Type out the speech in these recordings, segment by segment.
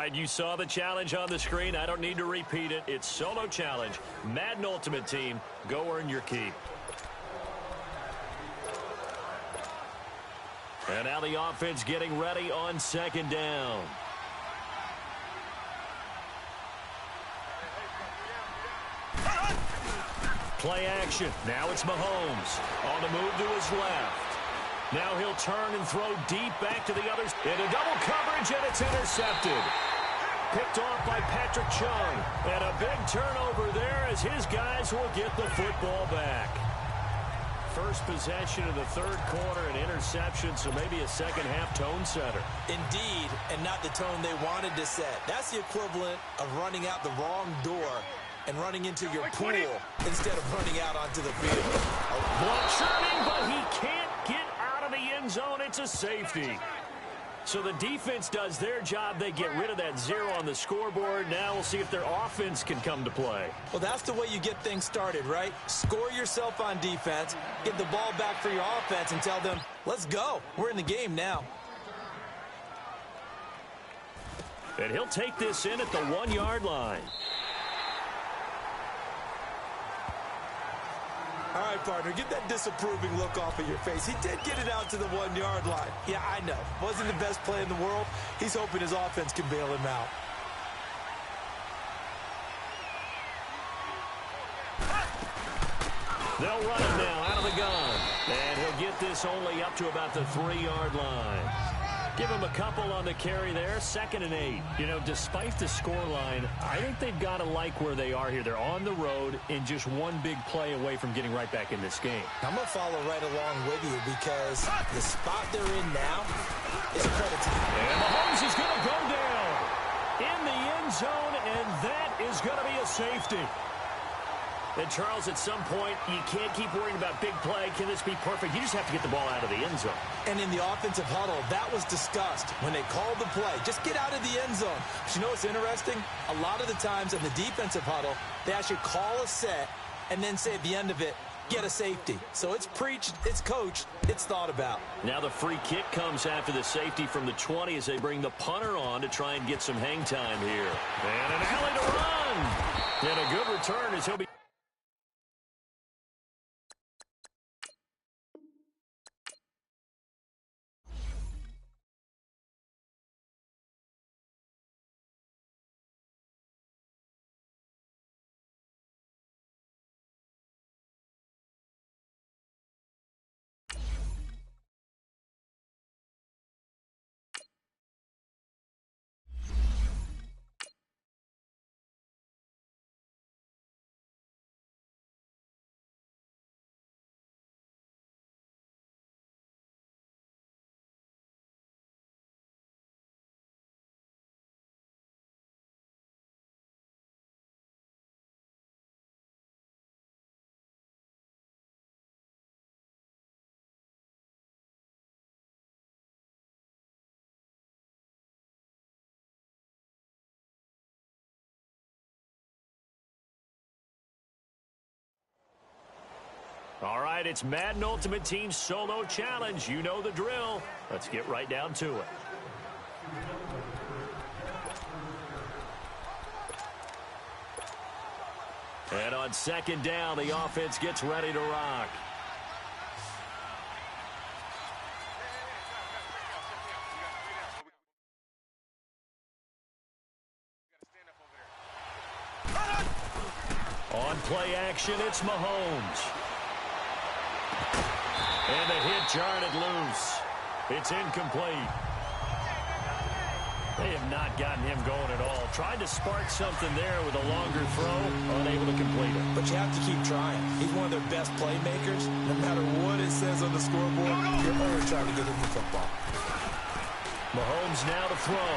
right, you saw the challenge on the screen. I don't need to repeat it. It's solo challenge. Madden Ultimate Team, go earn your keep. And now the offense getting ready on second down. Play action. Now it's Mahomes on the move to his left. Now he'll turn and throw deep back to the others. Into double coverage, and it's intercepted. Picked off by Patrick Chung. And a big turnover there as his guys will get the football back. First possession of the third quarter, an interception, so maybe a second-half tone setter. Indeed, and not the tone they wanted to set. That's the equivalent of running out the wrong door and running into your pool instead of running out onto the field. Ball churning, but he can't get out of the end zone. It's a safety. So the defense does their job. They get rid of that 0 on the scoreboard. Now we'll see if their offense can come to play. Well, that's the way you get things started, right? Score yourself on defense, get the ball back for your offense, and tell them, let's go. We're in the game now. And he'll take this in at the 1-yard line. All right, partner, get that disapproving look off of your face. He did get it out to the 1-yard line. Yeah, I know. Wasn't the best play in the world. He's hoping his offense can bail him out. They'll run it now out of the gun. And he'll get this only up to about the 3-yard line. Give him a couple on the carry there, 2nd and 8. You know, despite the scoreline, I think they've got to like where they are here. They're on the road and just one big play away from getting right back in this game. I'm going to follow right along with you because the spot they're in now is a credit to them. And Mahomes is going to go down in the end zone, and that is going to be a safety. And, Charles, at some point, you can't keep worrying about big play. Can this be perfect? You just have to get the ball out of the end zone. And in the offensive huddle, that was discussed when they called the play. Just get out of the end zone. But you know what's interesting? A lot of the times in the defensive huddle, they actually call a set and then say at the end of it, get a safety. So it's preached, it's coached, it's thought about. Now the free kick comes after the safety from the 20 as they bring the punter on to try and get some hang time here. And an alley to run. And a good return as he'll be... All right, it's Madden Ultimate Team Solo Challenge. You know the drill. Let's get right down to it. And on second down, the offense gets ready to rock. On play action, it's Mahomes. And the hit jarred it loose. It's incomplete. They have not gotten him going at all. Tried to spark something there with a longer throw, unable to complete it. But you have to keep trying. He's one of their best playmakers. No matter what it says on the scoreboard, you're always trying to get him the football. Mahomes now to throw.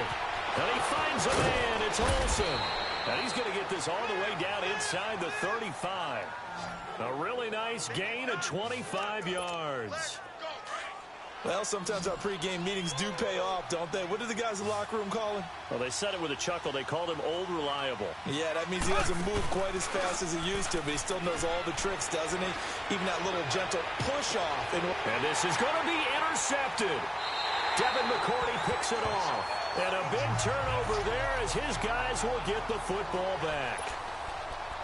And he finds a man. It's Olsen. And he's going to get this all the way down inside the 35. A really nice gain of 25 yards. Well, sometimes our pregame meetings do pay off, don't they? What did the guys in the locker room call him? Well, they said it with a chuckle. They called him Old Reliable. Yeah, that means he doesn't move quite as fast as he used to, but he still knows all the tricks, doesn't he? Even that little gentle push-off. And this is going to be intercepted. Devin McCourty picks it off. And a big turnover there as his guys will get the football back.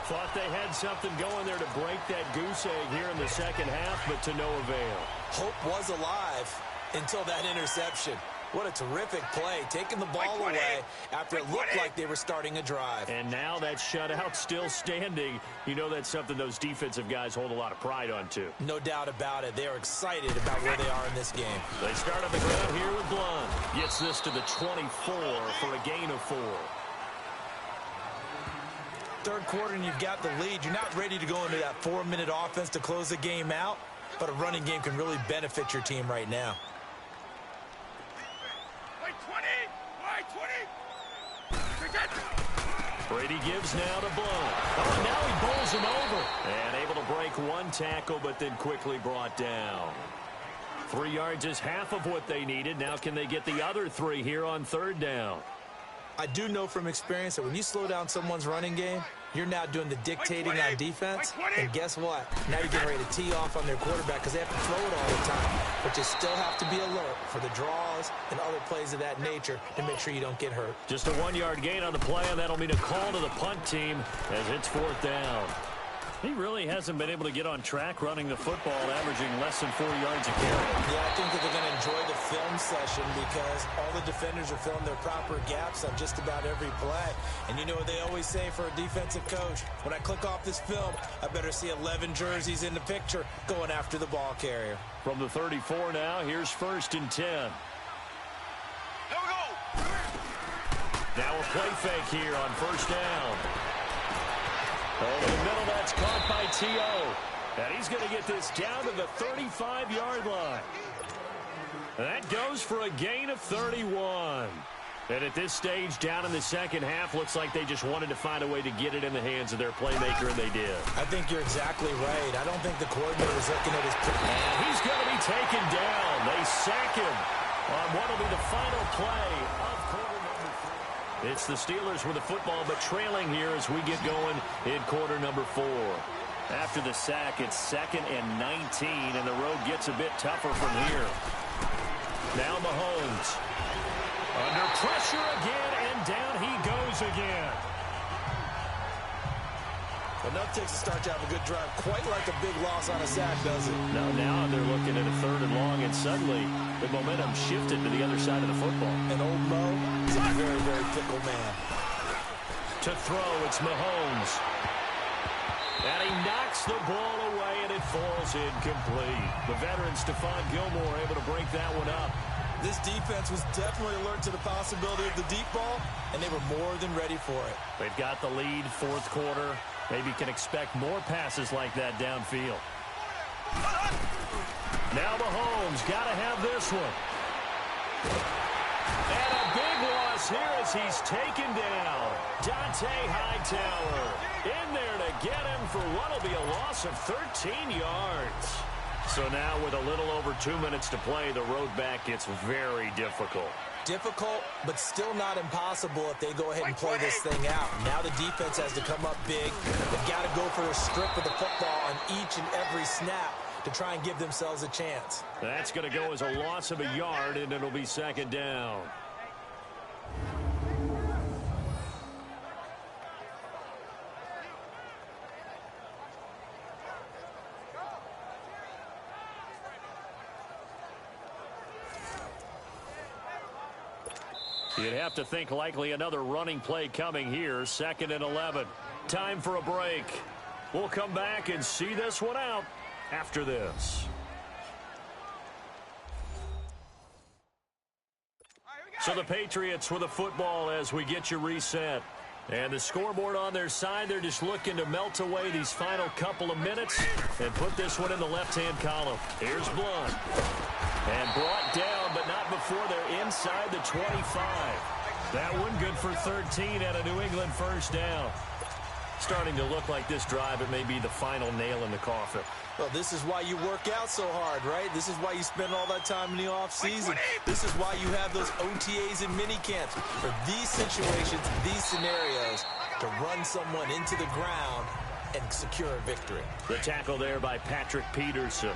Thought they had something going there to break that goose egg here in the second half, but to no avail. Hope was alive until that interception. What a terrific play, taking the ball away after it looked like they were starting a drive. And now that shutout still standing. You know that's something those defensive guys hold a lot of pride on, too. No doubt about it. They are excited about where they are in this game. They start on the ground here with Blunt. Gets this to the 24 for a gain of 4. Third quarter and you've got the lead. You're not ready to go into that 4-minute offense to close the game out, but a running game can really benefit your team right now. Brady gives now to Blunt. Oh, now he bowls him over. And able to break one tackle, but then quickly brought down. 3 yards is half of what they needed. Now can they get the other 3 here on third down? I do know from experience that when you slow down someone's running game, you're now doing the dictating on defense. And guess what? Now you're getting ready to tee off on their quarterback because they have to throw it all the time. But you still have to be alert for the draws and other plays of that nature to make sure you don't get hurt. Just a 1-yard gain on the play, and that'll mean a call to the punt team as it's fourth down. He really hasn't been able to get on track running the football, averaging less than 4 yards a carry. Yeah, I think that they're going to enjoy the film session because all the defenders are filling their proper gaps on just about every play. And you know what they always say for a defensive coach? When I click off this film, I better see 11 jerseys in the picture going after the ball carrier. From the 34 now, here's 1st and 10. Here we go. Now a play fake here on 1st down. Over the middle, that's caught by T.O. And he's going to get this down to the 35-yard line. And that goes for a gain of 31. And at this stage, down in the second half, looks like they just wanted to find a way to get it in the hands of their playmaker, and they did. I think you're exactly right. I don't think the coordinator is looking at his... And he's going to be taken down. They sack him on what will be the final play of quarter number 3. It's the Steelers with the football, but trailing here as we get going in quarter number 4. After the sack, it's 2nd and 19, and the road gets a bit tougher from here. Now Mahomes. Under pressure again, and down he goes again. Enough takes to start to have a good drive. Quite like a big loss on a sack, does it? No, now they're looking at a 3rd and long, and suddenly the momentum shifted to the other side of the football. And old Mo is a very, very fickle man. To throw, it's Mahomes. And he knocks the ball away, and it falls incomplete. The veteran Stephon Gilmore able to break that one up. This defense was definitely alert to the possibility of the deep ball, and they were more than ready for it. They've got the lead, 4th quarter. Maybe can expect more passes like that downfield. Now Mahomes got to have this one. And a big loss here as he's taken down. Dante Hightower in there to get him for what will be a loss of 13 yards. So now with a little over 2 minutes to play, the road back gets very difficult. Difficult, but still not impossible if they go ahead and play this thing out. Now the defense has to come up big. They've got to go for a strip of the football on each and every snap to try and give themselves a chance. That's going to go as a loss of a yard, and it'll be 2nd down. You'd have to think likely another running play coming here. 2nd and 11. Time for a break. We'll come back and see this one out after this. So the Patriots with the football as we get you reset. And the scoreboard on their side, they're just looking to melt away these final couple of minutes and put this one in the left-hand column. Here's Blunt. And brought down, but not before they're inside the 25. That one good for 13 at a New England 1st down. Starting to look like this drive, it may be the final nail in the coffin. Well, this is why you work out so hard, right? This is why you spend all that time in the offseason. This is why you have those OTAs and mini camps for these situations, these scenarios, to run someone into the ground and secure a victory. The tackle there by Patrick Peterson.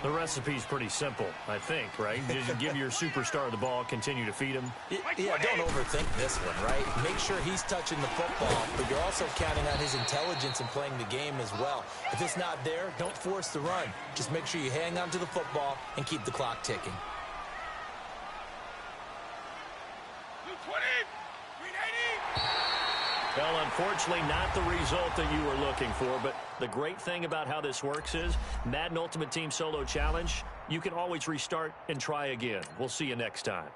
The recipe's pretty simple, I think, right? Just give your superstar the ball, continue to feed him. Yeah, don't overthink this one, right? Make sure he's touching the football, but you're also counting on his intelligence in playing the game as well. If it's not there, don't force the run. Just make sure you hang on to the football and keep the clock ticking. 220, 380. Well, unfortunately, not the result that you were looking for, but the great thing about how this works is Madden Ultimate Team Solo Challenge, you can always restart and try again. We'll see you next time.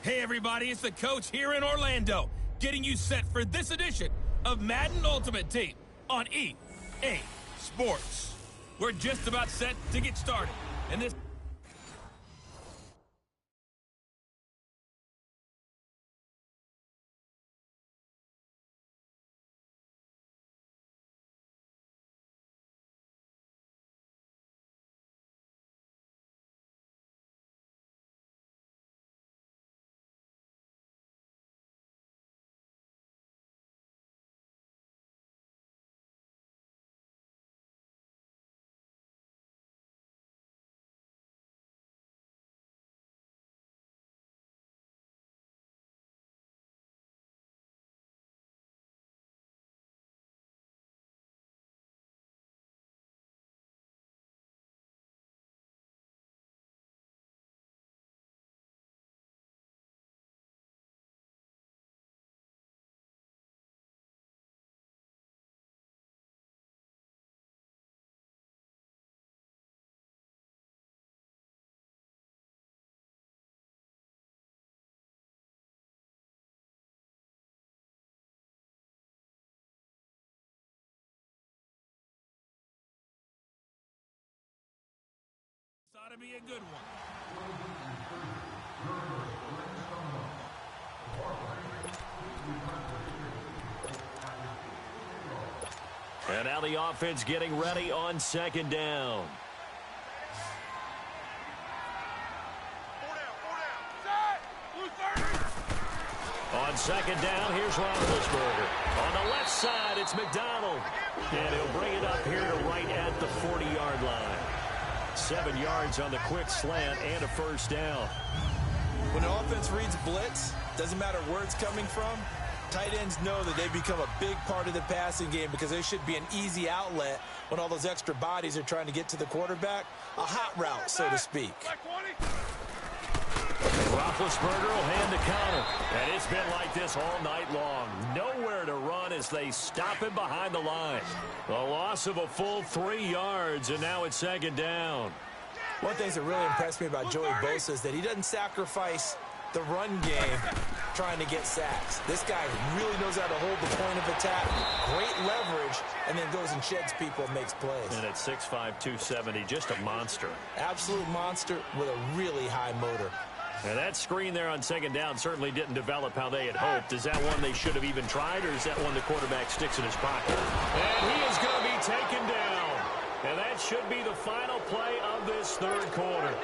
Hey everybody, it's the coach here in Orlando, getting you set for this edition of Madden Ultimate Team on EA Sports. We're just about set to get started, and this... ought to be a good one. And now the offense getting ready on second down. 4 down. Set. Blue 30. On second down, here's Roethlisberger. On the left side, it's McDonald. And he'll bring it up here to right at the 40-yard line. 7 yards on the quick slant and a first down. When an offense reads blitz, doesn't matter where it's coming from, tight ends know that they become a big part of the passing game because there should be an easy outlet when all those extra bodies are trying to get to the quarterback. A hot route, so to speak. Roethlisberger will hand the counter. And it's been like this all night long. Nowhere to run as they stop him behind the line. A loss of a full 3 yards, and now it's second down. One thing that really impressed me about Joey Bosa is that he doesn't sacrifice the run game trying to get sacks. This guy really knows how to hold the point of attack, great leverage, and then goes and sheds people and makes plays. And at 6'5", 270, just a monster. Absolute monster with a really high motor. And that screen there on second down certainly didn't develop how they had hoped. Is that one they should have even tried, or is that one the quarterback sticks in his pocket? And he is going to be taken down. And that should be the final play of this third quarter.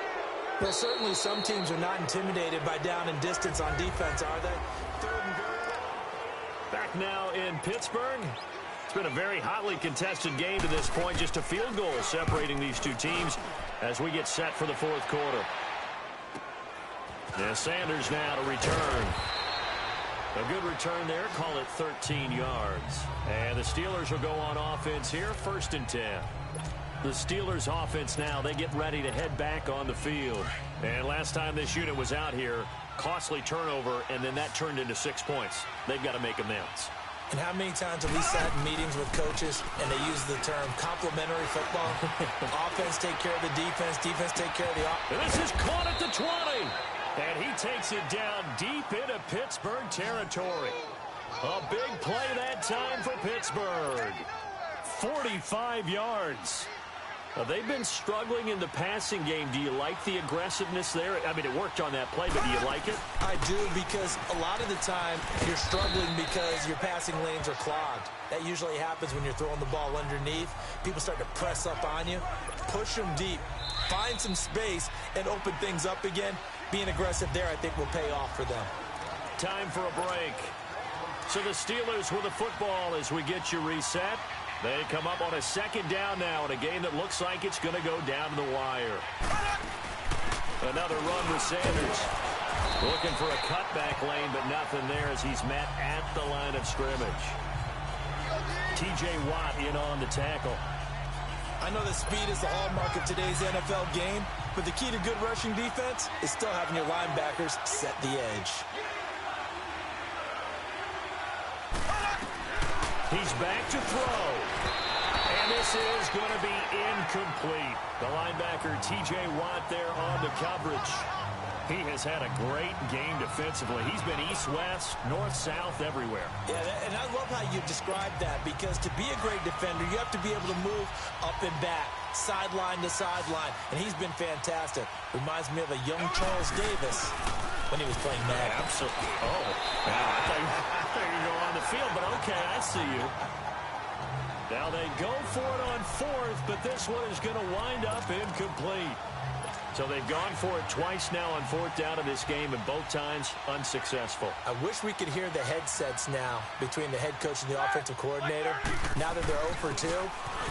Well, certainly some teams are not intimidated by down and distance on defense, are they? Third and goal. Back now in Pittsburgh. It's been a very hotly contested game to this point. Just a field goal separating these two teams as we get set for the fourth quarter. Yeah, Sanders now to return. A good return there. Call it 13 yards. And the Steelers will go on offense here. 1st and 10. The Steelers offense now, they get ready to head back on the field. And last time this unit was out here, costly turnover, and then that turned into 6 points. They've got to make amends. And how many times have we sat in meetings with coaches and they use the term complementary football? Offense take care of the defense, defense take care of the offense. This is caught at the 20. And he takes it down deep into Pittsburgh territory. A big play that time for Pittsburgh. 45 yards. They've been struggling in the passing game. Do you like the aggressiveness there? I mean, it worked on that play, but do you like it? I do, because a lot of the time you're struggling because your passing lanes are clogged. That usually happens when you're throwing the ball underneath. People start to press up on you. Push them deep. Find some space and open things up again. Being aggressive there, I think, will pay off for them. Time for a break. So the Steelers with the football as we get you reset. They come up on a second down now in a game that looks like it's going to go down to the wire. Another run with Sanders. Looking for a cutback lane, but nothing there as he's met at the line of scrimmage. T.J. Watt in on the tackle. I know that speed is the hallmark of today's NFL game, but the key to good rushing defense is still having your linebackers set the edge. He's back to throw. And this is going to be incomplete. The linebacker, T.J. Watt, there on the coverage. He has had a great game defensively. He's been east-west, north-south, everywhere. Yeah, and I love how you described that, because to be a great defender, you have to be able to move up and back, sideline to sideline, and he's been fantastic. Reminds me of a young Charles Davis when he was playing Madden. Absolutely. Oh, I thought you go on the field, but okay, I see you. Now they go for it on fourth, but this one is going to wind up incomplete. So they've gone for it twice now on fourth down in this game, and both times unsuccessful. I wish we could hear the headsets now between the head coach and the offensive coordinator. Now that they're 0 for 2,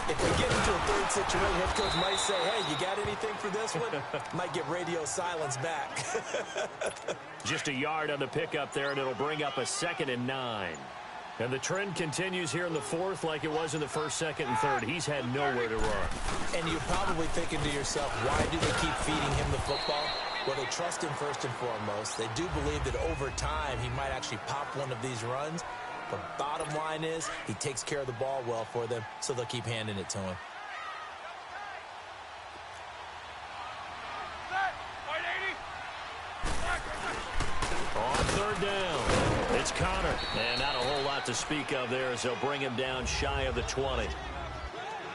if we get into a third situation, head coach might say, hey, you got anything for this one? Might get radio silence back. Just a yard on the pickup there, and it'll bring up a 2nd and 9. And the trend continues here in the fourth like it was in the first, second, and third. He's had nowhere to run. And you're probably thinking to yourself, why do they keep feeding him the football? Well, they trust him first and foremost. They do believe that over time he might actually pop one of these runs. But bottom line is he takes care of the ball well for them, so they'll keep handing it to him. On third down, it's Connor. And not a whole lot to speak of there as they'll bring him down shy of the 20.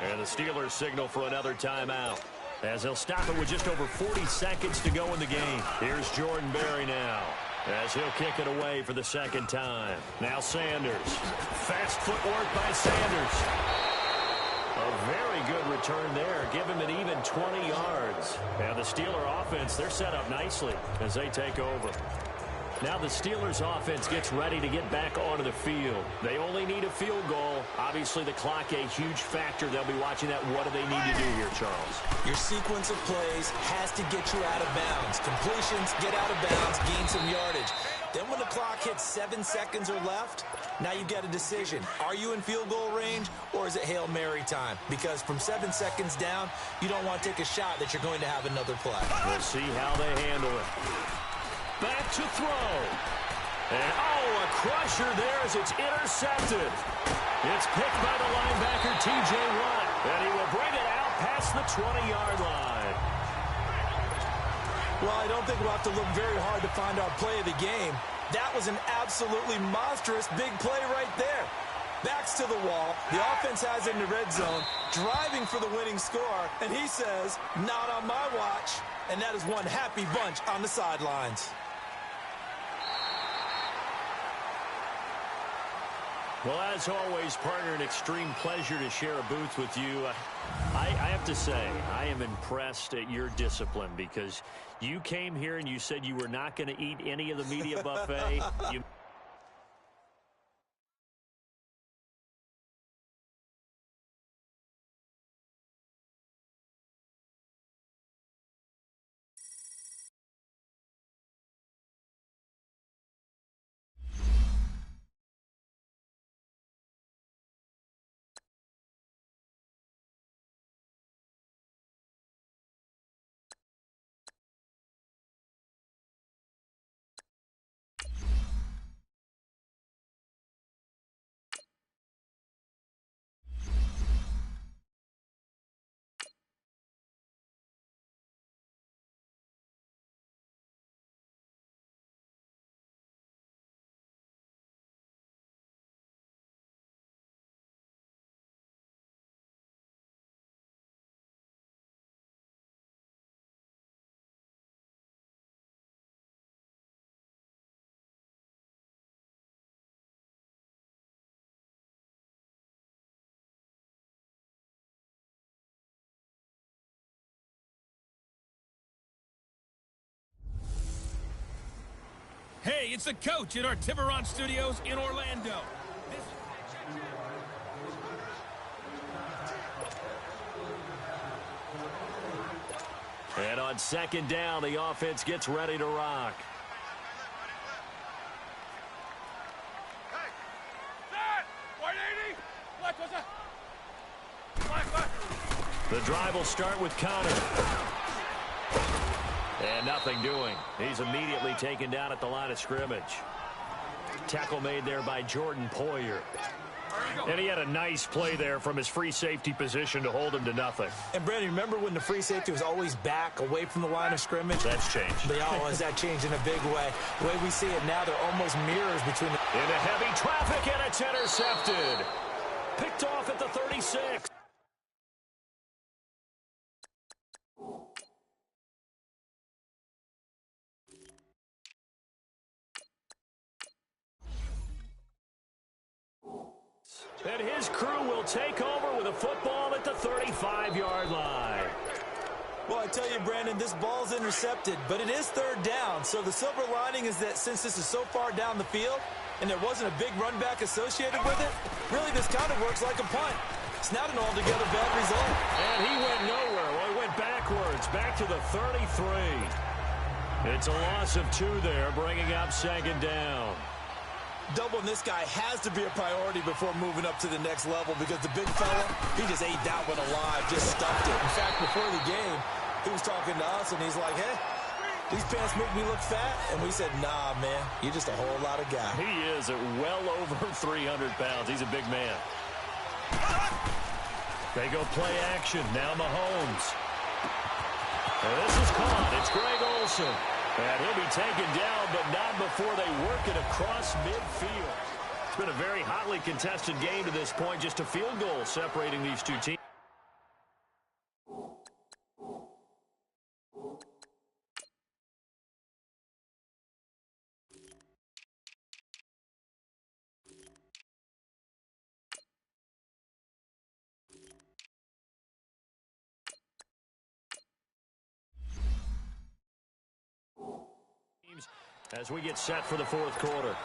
And the Steelers signal for another timeout as they'll stop it with just over 40 seconds to go in the game. Here's Jordan Berry now as he'll kick it away for the second time. Now Sanders. Fast footwork by Sanders. A very good return there. Give him an even 20 yards. And the Steeler offense, they're set up nicely as they take over. Now the Steelers offense gets ready to get back onto the field. They only need a field goal. Obviously the clock a huge factor. They'll be watching that. What do they need to do here, Charles? Your sequence of plays has to get you out of bounds. Completions, get out of bounds, gain some yardage. Then when the clock hits 7 seconds or left, now you've got a decision. Are you in field goal range, or is it Hail Mary time? Because from 7 seconds down, you don't want to take a shot that you're going to have another play. We'll see how they handle it. Back to throw. And, a crusher there as it's intercepted. It's picked by the linebacker, T.J. Watt. And he will bring it out past the 20-yard line. Well, I don't think we'll have to look very hard to find our play of the game. That was an absolutely monstrous big play right there. Backs to the wall. The offense has it in the red zone, driving for the winning score, and he says, not on my watch. And that is one happy bunch on the sidelines. Well, as always, partner, an extreme pleasure to share a booth with you. I have to say, I am impressed at your discipline because you came here and you said you were not going to eat any of the media buffet. Hey, it's the coach at our Tiburon Studios in Orlando. And on second down, the offense gets ready to rock. Hey! Set! 180! Left, what's that? Left. The drive will start with counter. And nothing doing. He's immediately taken down at the line of scrimmage. Tackle made there by Jordan Poyer. And he had a nice play there from his free safety position to hold him to nothing. And, Brandon, remember when the free safety was always back away from the line of scrimmage? That's changed. Has that changed in a big way? The way we see it now, they're almost mirrors between the... Into heavy traffic, and it's intercepted. Picked off at the 36. And his crew will take over with a football at the 35-yard line. Well, I tell you, Brandon, this ball's intercepted, but it is third down. So the silver lining is that since this is so far down the field and there wasn't a big run back associated with it, really this kind of works like a punt. It's not an altogether bad result. And he went nowhere. Well, he went backwards, back to the 33. It's a loss of 2 there, bringing up second down. Doubling this guy has to be a priority before moving up to the next level because the big fella, he just ate that one alive, just stuffed it. In fact, before the game, he was talking to us, and he's like, hey, these pants make me look fat. And we said, nah, man, you're just a whole lot of guy. He is at well over 300 pounds. He's a big man. They go play action. Now Mahomes. And this is caught. It's Greg Olsen. And he'll be taken down, but not before they work it across midfield. It's been a very hotly contested game to this point. Just a field goal separating these two teams. As we get set for the fourth quarter.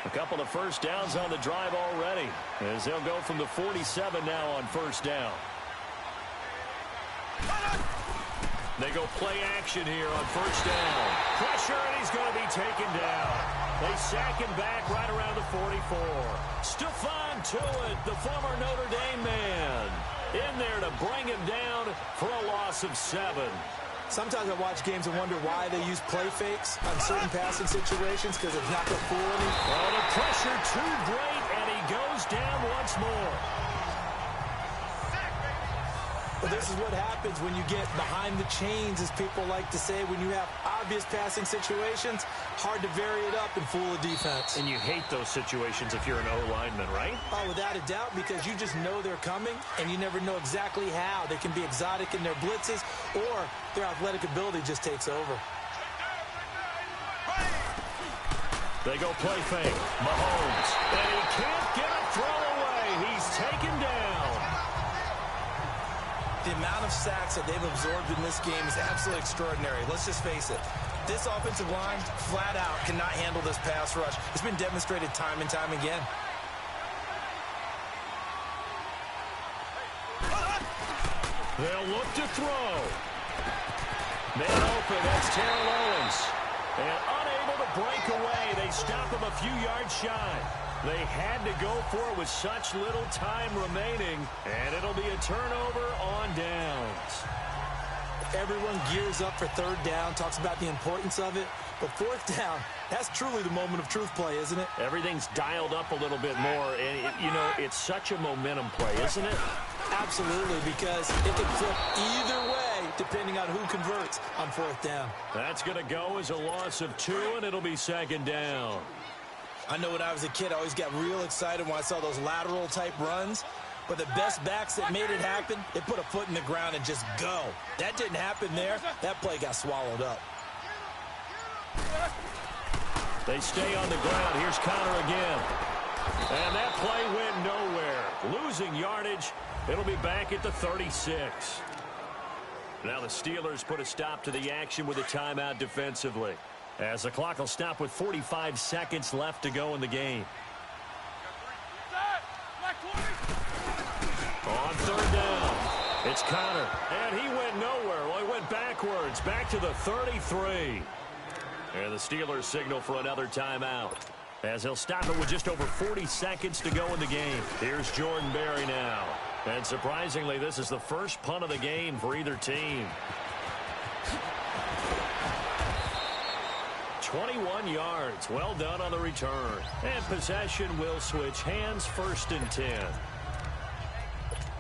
A couple of first downs on the drive already, as they'll go from the 47 now on first down. They go play action here on first down. Pressure, and he's going to be taken down. They sack him back right around the 44. Stephon Tuitt, the former Notre Dame man, in there to bring him down for a loss of 7. Sometimes I watch games and wonder why they use play fakes on certain passing situations because it's not going to fool any. Oh, the pressure too great, and he goes down once more. Well, this is what happens when you get behind the chains, as people like to say. When you have obvious passing situations, hard to vary it up and fool a defense. And you hate those situations if you're an O-lineman, right? Oh, without a doubt, because you just know they're coming, and you never know exactly how. They can be exotic in their blitzes, or their athletic ability just takes over. They go play fake. Mahomes. And he can't get a throw away. He's taken down. The amount of sacks that they've absorbed in this game is absolutely extraordinary. Let's just face it. This offensive line, flat out, cannot handle this pass rush. It's been demonstrated time and time again. They'll look to throw. Man open. That's Terrell Owens. And unable to break away. They stop him a few yards shy. They had to go for it with such little time remaining. And it'll be a turnover on downs. Everyone gears up for third down, talks about the importance of it. But fourth down, that's truly the moment of truth play, isn't it? Everything's dialed up a little bit more. And, it's such a momentum play, isn't it? Absolutely, because it can flip either way depending on who converts on fourth down. That's going to go as a loss of 2, and it'll be second down. I know when I was a kid, I always got real excited when I saw those lateral-type runs. But the best backs that made it happen, they put a foot in the ground and just go. That didn't happen there. That play got swallowed up. They stay on the ground. Here's Connor again. And that play went nowhere. Losing yardage. It'll be back at the 36. Now the Steelers put a stop to the action with a timeout defensively, as the clock will stop with 45 seconds left to go in the game. On third down, it's Connor. And he went nowhere. Well, he went backwards, back to the 33. And the Steelers signal for another timeout, as he'll stop it with just over 40 seconds to go in the game. Here's Jordan Berry now. And surprisingly, this is the first punt of the game for either team. 21 yards. Well done on the return. And possession will switch hands, 1st and 10.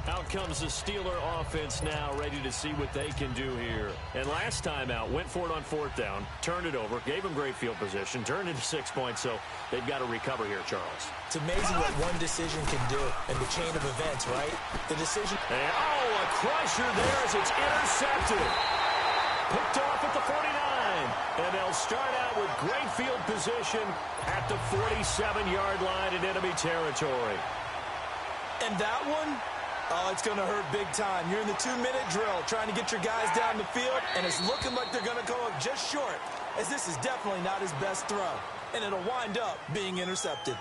Out comes the Steeler offense now, ready to see what they can do here. And last time out, went for it on 4th down, turned it over, gave them great field position, turned into 6 points, so they've got to recover here, Charles. It's amazing what one decision can do in the chain of events, right? The decision... And, a crusher there as it's intercepted. Picked off at the 49. And they'll start out with great field position at the 47-yard line in enemy territory. And that one... Oh, it's going to hurt big time. You're in the 2-minute drill trying to get your guys down the field, and it's looking like they're going to go up just short, as this is definitely not his best throw, and it'll wind up being intercepted.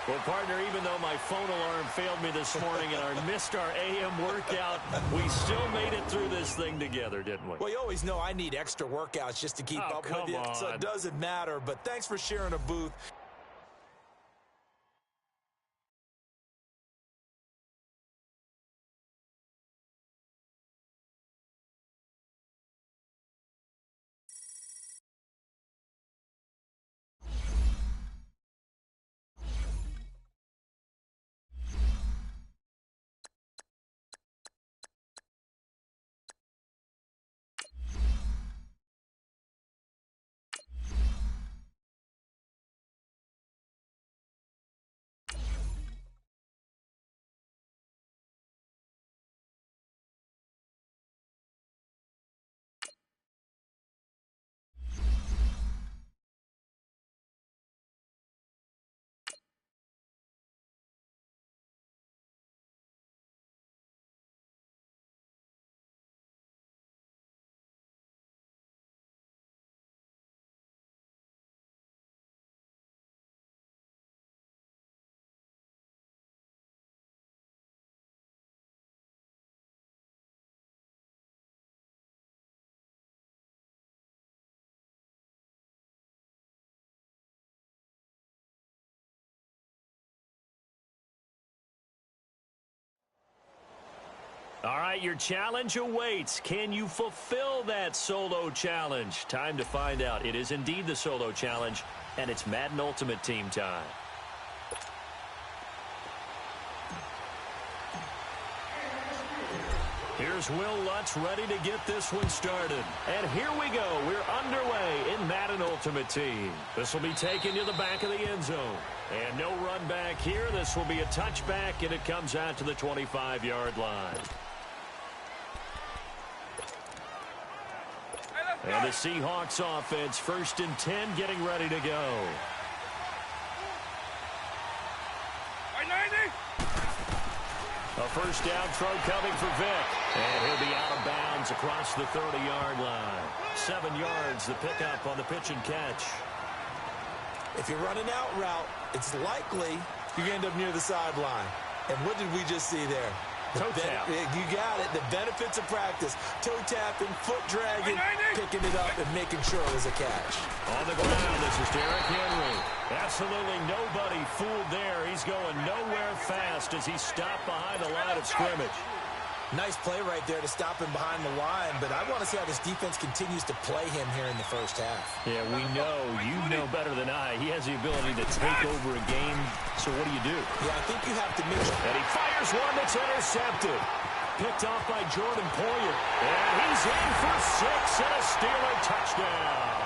Well, partner, even though my phone alarm failed me this morning and I missed our AM workout, we still made it through this thing together, didn't we? Well, you always know I need extra workouts just to keep up with you, so it doesn't matter. But thanks for sharing a booth. All right, your challenge awaits. Can you fulfill that solo challenge? Time to find out. It is indeed the solo challenge, and it's Madden Ultimate Team time. Here's Will Lutz ready to get this one started. And here we go. We're underway in Madden Ultimate Team. This will be taken to the back of the end zone. And no run back here. This will be a touchback, and it comes out to the 25-yard line. And the Seahawks offense, 1st and 10, getting ready to go. A first down throw coming for Vick. And he'll be out of bounds across the 30-yard line. 7 yards, the pickup on the pitch and catch. If you're running out route, it's likely you're going to end up near the sideline. And what did we just see there? Toe tap. You got it. The benefits of practice. Toe tapping, foot dragging, picking it up, and making sure it was a catch. On the ground, this is Derrick Henry. Absolutely nobody fooled there. He's going nowhere fast as he's stopped behind the line of scrimmage. Nice play right there to stop him behind the line, but I want to see how this defense continues to play him here in the first half. Yeah, we know. You know better than I. He has the ability to take over a game, so what do you do? Yeah, I think you have to make sure. And he fires one that's intercepted. Picked off by Jordan Poyer. And he's in for 6 and a Steeler touchdown.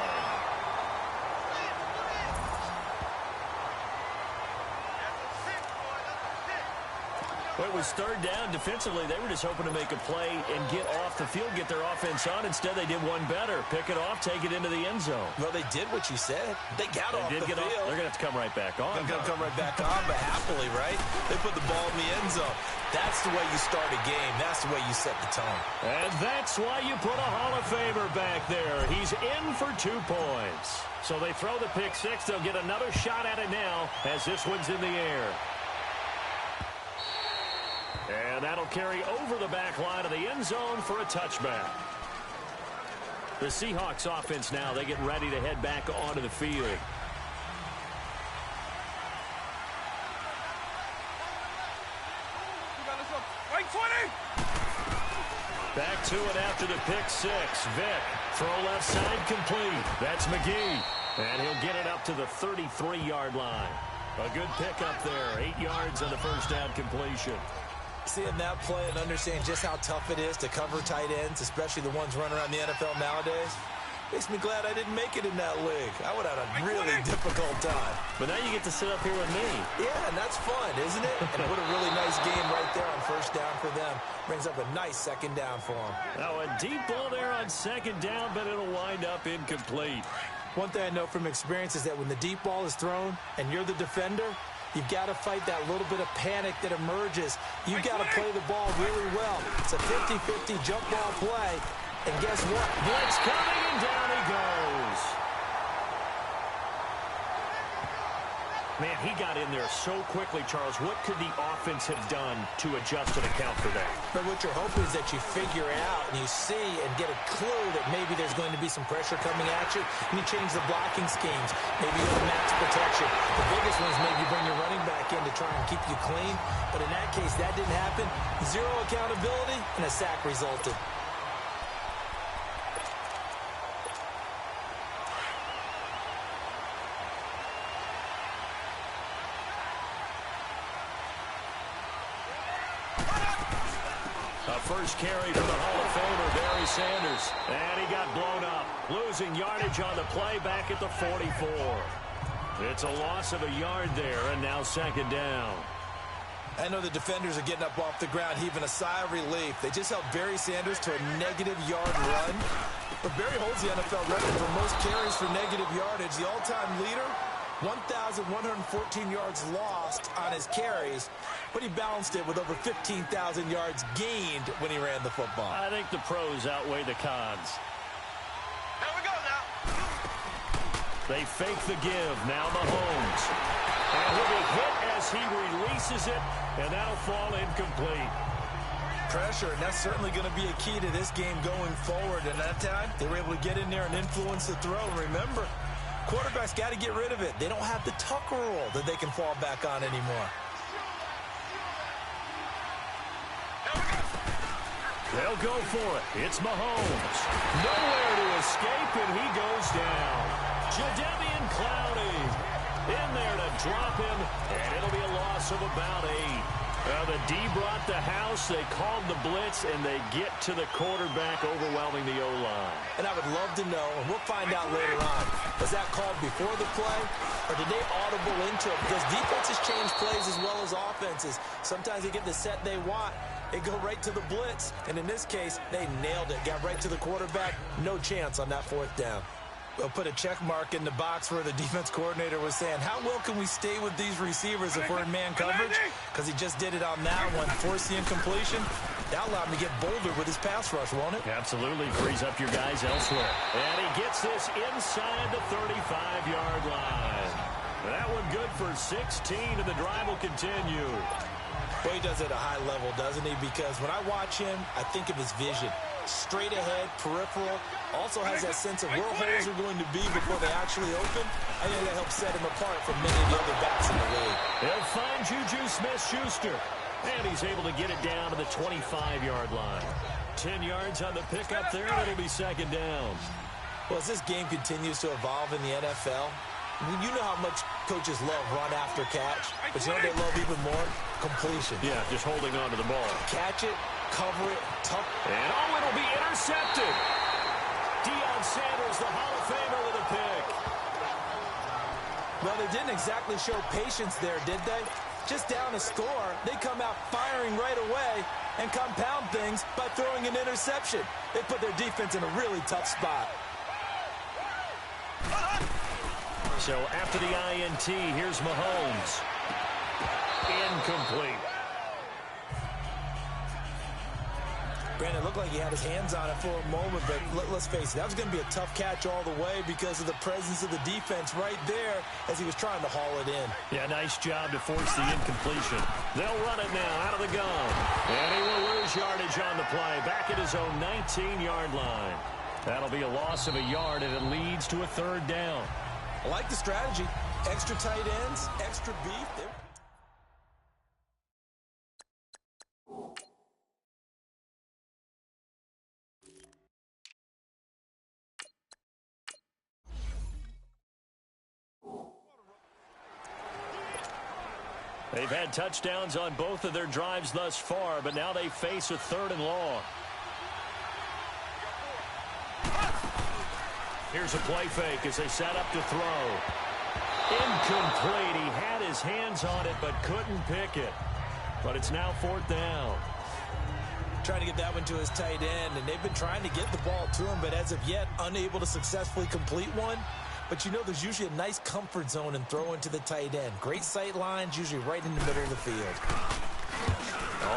Well, it was 3rd down. Defensively, they were just hoping to make a play and get off the field, get their offense on. Instead, they did one better. Pick it off, take it into the end zone. Well, they did what you said. They got off the field. They're going to have to come right back on. They're going to come right back on, but happily, right? They put the ball in the end zone. That's the way you start a game. That's the way you set the tone. And that's why you put a Hall of Famer back there. He's in for 2 points. So they throw the pick 6. They'll get another shot at it now as this one's in the air. And that'll carry over the back line of the end zone for a touchback. The Seahawks offense now, they get ready to head back onto the field. Back to it after the pick 6. Vick, throw left side complete. That's McGee. And he'll get it up to the 33-yard line. A good pickup there. 8 yards on the first down completion. Seeing that play and understand just how tough it is to cover tight ends, especially the ones running around the NFL nowadays, makes me glad I didn't make it in that league. I would have had a really difficult time. But now you get to sit up here with me. Yeah, and that's fun, isn't it? And what a really nice game right there on first down for them. Brings up a nice 2nd down for them. Now a deep ball there on 2nd down, but it'll wind up incomplete. One thing I know from experience is that when the deep ball is thrown and you're the defender, you've got to fight that little bit of panic that emerges. You've got to play the ball really well. It's a 50-50 jump ball play. And guess what? Blitz coming, and down he goes. Man, he got in there so quickly, Charles. What could the offense have done to adjust and account for that? But what you're hoping is that you figure it out and you see and get a clue that maybe there's going to be some pressure coming at you, and you change the blocking schemes. Maybe you have max protection. The biggest one is maybe you bring your running back in to try and keep you clean. But in that case, that didn't happen. 0 accountability, and a sack resulted. First carry for the Hall of Famer, Barry Sanders. And he got blown up. Losing yardage on the play back at the 44. It's a loss of a yard there, and now 2nd down. I know the defenders are getting up off the ground, heaving a sigh of relief. They just held Barry Sanders to a -yard run. But Barry holds the NFL record for most carries for negative yardage. The all-time leader, 1,114 yards lost on his carries, but he balanced it with over 15,000 yards gained when he ran the football. I think the pros outweigh the cons. Here we go now. They fake the give. Now Mahomes. And he'll be hit as he releases it, and that'll fall incomplete. Pressure, and that's certainly going to be a key to this game going forward. And that time, they were able to get in there and influence the throw. And remember, quarterbacks got to get rid of it. They don't have the Tucker rule that they can fall back on anymore. They'll go for it. It's Mahomes. Nowhere to escape, and he goes down. Jadeveon Clowney in there to drop him, and it'll be a loss of about 8. The D brought the house. They called the blitz, and they get to the quarterback, overwhelming the O-line. And I would love to know, and we'll find out later on, was that called before the play, or did they audible into it? Because defenses change plays as well as offenses. Sometimes they get the set they want. They go right to the blitz, and in this case, they nailed it. Got right to the quarterback. No chance on that 4th down. We'll put a check mark in the box where the defense coordinator was saying, how well can we stay with these receivers if we're in man coverage? Because he just did it on that one. Force the incompletion. That allowed him to get bolder with his pass rush, won't it? Absolutely. Frees up your guys elsewhere. And he gets this inside the 35-yard line. That one good for 16, and the drive will continue. Well, he does it at a high level, doesn't he? Because when I watch him, I think of his vision. Straight ahead, peripheral. Also has that sense of where holes are going to be before they actually open. I think that helps set him apart from many of the other backs in the league. He'll find Juju Smith-Schuster. And he's able to get it down to the 25-yard line. 10 yards on the pickup there, and it'll be 2nd down. Well, as this game continues to evolve in the NFL, you know how much coaches love run after catch, but you know what they love even more? Completion. Yeah, just holding on to the ball. Catch it, cover it, tough. And it'll be intercepted. Deion Sanders, the Hall of Famer, with a pick. Well, they didn't exactly show patience there, did they? Just down a score, they come out firing right away and compound things by throwing an interception. They put their defense in a really tough spot. So after the INT, here's Mahomes. Incomplete. Brandon, it looked like he had his hands on it for a moment, but let's face it, that was going to be a tough catch all the way because of the presence of the defense right there as he was trying to haul it in. Yeah, nice job to force the incompletion. They'll run it now out of the gun. And he will lose yardage on the play, back at his own 19-yard line. That'll be a loss of a yard, and it leads to a 3rd down. I like the strategy. Extra tight ends, extra beef. They've had touchdowns on both of their drives thus far, but now they face a 3rd and long. Here's a play fake as they set up to throw. Incomplete. He had his hands on it but couldn't pick it. But it's now 4th down. Trying to get that one to his tight end, and they've been trying to get the ball to him, but as of yet, unable to successfully complete one. But you know there's usually a nice comfort zone in throwing to the tight end. Great sight lines, usually right in the middle of the field.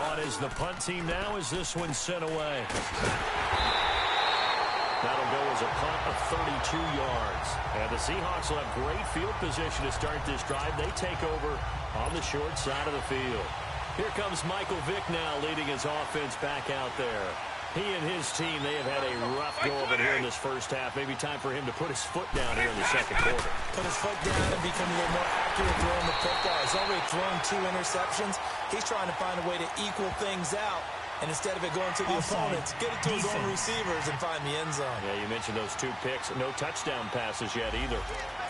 On is the punt team now as this one's sent away. That'll go as a punt of 32 yards. And the Seahawks will have great field position to start this drive. They take over on the short side of the field. Here comes Michael Vick now leading his offense back out there. He and his team, they have had a rough go of it here in this first half. Maybe time for him to put his foot down here in the 2nd quarter. Put his foot down and become a little more accurate throwing the football. He's already thrown 2 interceptions. He's trying to find a way to equal things out. And instead of it going to the opponents, get it to his own receivers and find the end zone. Yeah, you mentioned those 2 picks. No touchdown passes yet either.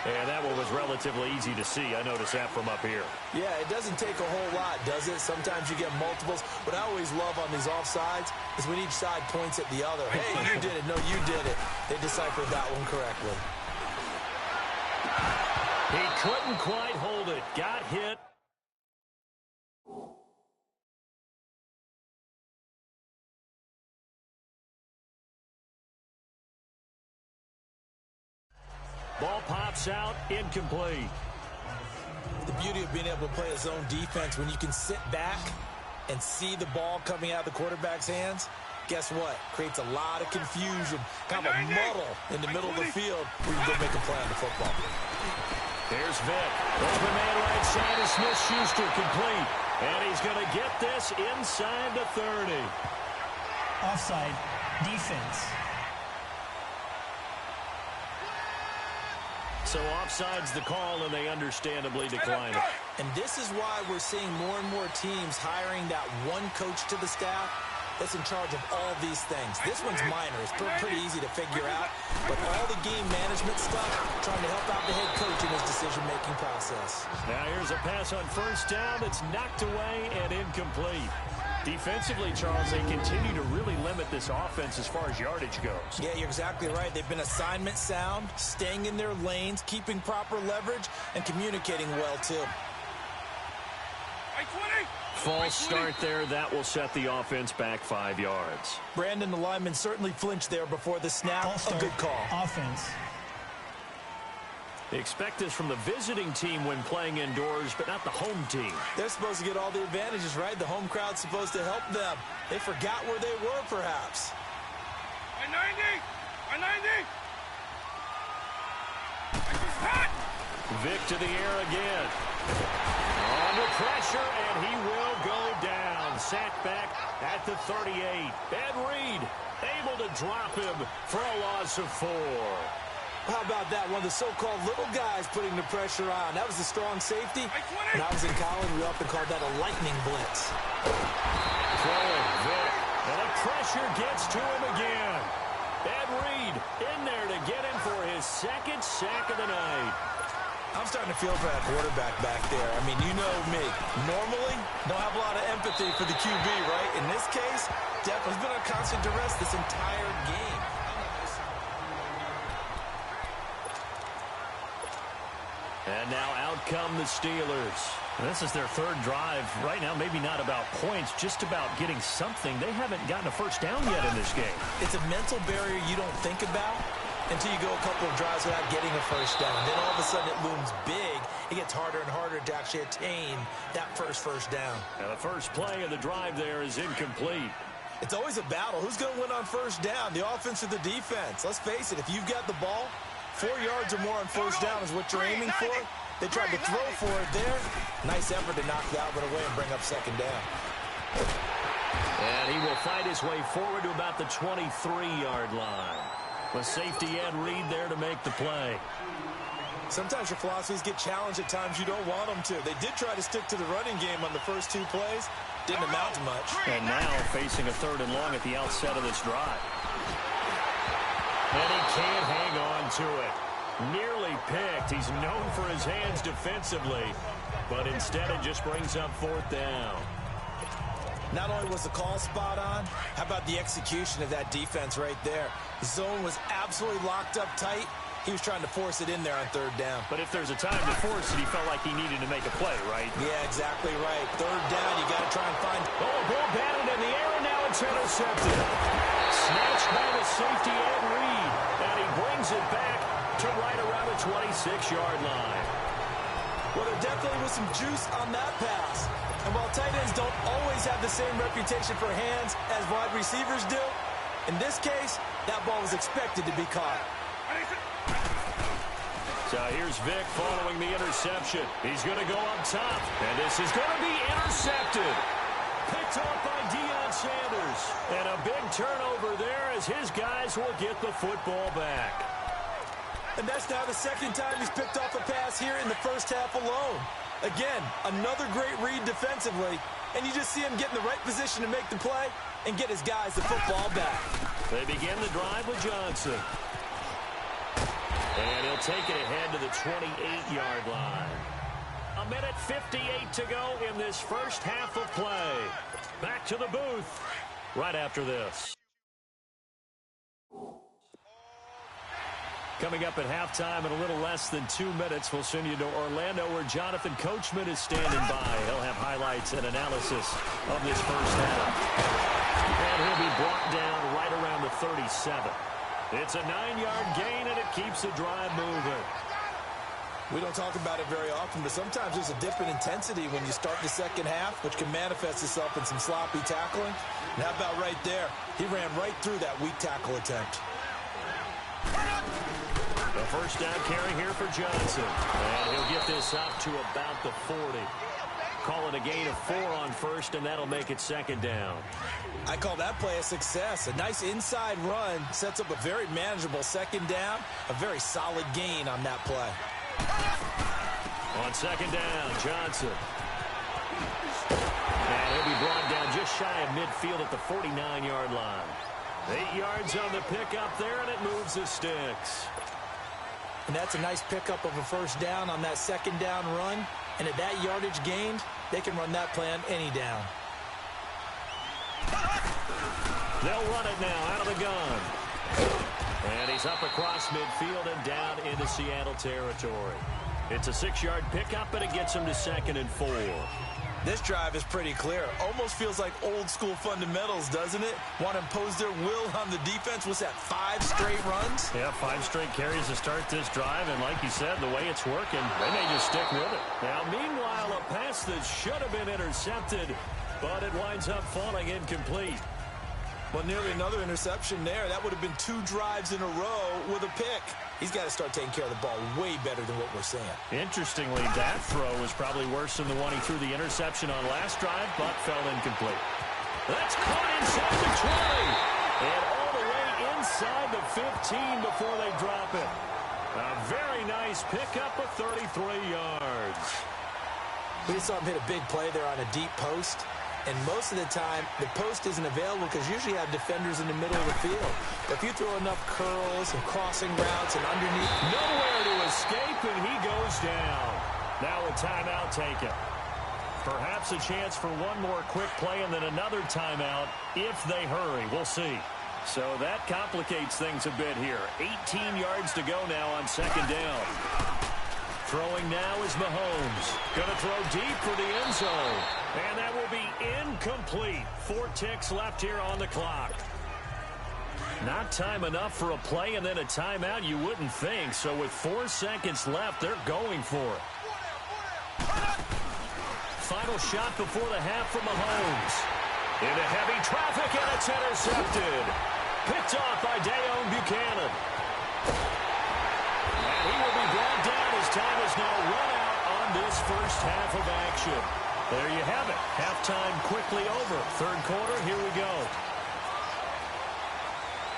And that one was relatively easy to see. I noticed that from up here. Yeah, it doesn't take a whole lot, does it? Sometimes you get multiples. What I always love on these offsides is when each side points at the other. Hey, you did it. No, you did it. They deciphered that one correctly. He couldn't quite hold it. Got hit. Ball pops out, incomplete. The beauty of being able to play a zone defense when you can sit back and see the ball coming out of the quarterback's hands, guess what? Creates a lot of confusion, kind of a muddle in the middle of the field where you can go make a play on the football. Here's Vick. Open man right side is Smith-Schuster, complete. And he's going to get this inside the 30. Offside, defense. So offside's the call, and they understandably decline it. And this is why we're seeing more and more teams hiring that one coach to the staff that's in charge of all these things. This one's minor. It's pretty easy to figure out. But all the game management stuff, trying to help out the head coach in his decision-making process. Now here's a pass on first down that's knocked away and incomplete. Defensively, Charles, they continue to really limit this offense as far as yardage goes. Yeah, you're exactly right. They've been assignment sound, staying in their lanes, keeping proper leverage, and communicating well, too. False start there. That will set the offense back 5 yards. Brandon, the lineman certainly flinched there before the snap. A good call. Offense. They expect this from the visiting team when playing indoors, but not the home team. They're supposed to get all the advantages, right? The home crowd's supposed to help them. They forgot where they were, perhaps. 190! 190! Vic to the air again. Under pressure, and he will go down. Sacked back at the 38. Ed Reed able to drop him for a loss of 4. How about that? One of the so-called little guys putting the pressure on. That was a strong safety. When I was in college, we often called that a lightning blitz. Throwing Vic, and the pressure gets to him again. Ed Reed in there to get him for his second sack of the night. I'm starting to feel for that quarterback back there. I mean, you know me. Normally, don't have a lot of empathy for the QB, right? In this case, definitely been under constant duress this entire game. And now out come the Steelers. This is their third drive. Right now, maybe not about points, just about getting something. They haven't gotten a first down yet in this game. It's a mental barrier you don't think about until you go a couple of drives without getting a first down. Then all of a sudden it looms big. It gets harder and harder to actually attain that first down. Now the first play of the drive there is incomplete. It's always a battle. Who's going to win on first down, the offense or the defense? Let's face it, if you've got the ball, 4 yards or more on first down is what you're aiming for. They tried to throw for it there. Nice effort to knock that one away and bring up second down. And he will fight his way forward to about the 23-yard line. With safety Ed Reed there to make the play. Sometimes your philosophies get challenged at times you don't want them to. They did try to stick to the running game on the first 2 plays. Didn't amount to much. And now facing a 3rd and long at the outset of this drive. And he can't hang on to it. Nearly picked. He's known for his hands defensively. But instead it just brings up 4th down. Not only was the call spot on, how about the execution of that defense right there? The zone was absolutely locked up tight. He was trying to force it in there on 3rd down. But if there's a time to force it, he felt like he needed to make a play, right? Yeah, exactly right. 3rd down, you got to try and find... Oh, ball batted in the air, and now it's intercepted. Snatched by the safety, Ed Reed. And he brings it back to right around the 26-yard line. Well, there definitely was some juice on that pass. And while tight ends don't always have the same reputation for hands as wide receivers do, in this case, that ball was expected to be caught. So here's Vic following the interception. He's going to go up top, and this is going to be intercepted. Picked off by Deion Sanders. And a big turnover there as his guys will get the football back. And that's now the 2nd time he's picked off a pass here in the first half alone. Again, another great read defensively, and you just see him get in the right position to make the play and get his guys the football back. They begin the drive with Johnson. And he'll take it ahead to the 28-yard line. 1:58 to go in this first half of play. Back to the booth right after this. Coming up at halftime in a little less than 2 minutes, we'll send you to Orlando where Jonathan Coachman is standing by. He'll have highlights and analysis of this first half. And he'll be brought down right around the 37. It's a 9-yard gain, and it keeps the drive moving. We don't talk about it very often, but sometimes there's a dip in intensity when you start the second half, which can manifest itself in some sloppy tackling. And how about right there? He ran right through that weak tackle attempt. The first down carry here for Johnson. And he'll get this up to about the 40. Call it a gain of 4 on first, and that'll make it 2nd down. I call that play a success. A nice inside run sets up a very manageable 2nd down. A very solid gain on that play. On 2nd down, Johnson. And He'll be brought down just shy of midfield at the 49-yard line. 8 yards on the pickup there, and it moves the sticks. And that's a nice pickup of a first down on that second down run. And at that yardage gained, they can run that play on any down. They'll run it now out of the gun. And he's up across midfield and down into Seattle territory. It's a 6-yard pickup, and it gets him to 2nd and 4. This drive is pretty clear. Almost feels like old-school fundamentals, doesn't it? Want to impose their will on the defense. What's that, 5 straight runs? Yeah, 5 straight carries to start this drive, and like you said, the way it's working, they may just stick with it. Now, meanwhile, a pass that should have been intercepted, but it winds up falling incomplete. Well, nearly another interception there. That would have been 2 drives in a row with a pick. He's got to start taking care of the ball way better than what we're seeing. Interestingly, that throw was probably worse than the one he threw the interception on last drive, but fell incomplete. That's caught inside the 20. And all the way inside the 15 before they drop it. A very nice pickup of 33 yards. We just saw him hit a big play there on a deep post. And most of the time, the post isn't available because usually you have defenders in the middle of the field. But if you throw enough curls and crossing routes and underneath, nowhere to escape, and he goes down. Now a timeout taken. Perhaps a chance for one more quick play and then another timeout if they hurry. We'll see. So that complicates things a bit here. 18 yards to go now on 2nd down. Throwing now is Mahomes. Going to throw deep for the end zone. And that will be incomplete. 4 ticks left here on the clock. Not time enough for a play and then a timeout, you wouldn't think. So with 4 seconds left, they're going for it. Final shot before the half from Mahomes. Into heavy traffic, and it's intercepted. Picked off by Dayon Buchanan. And he will be brought down. His time is now run out on this first half of action. There you have it. Halftime quickly over. 3rd quarter, here we go.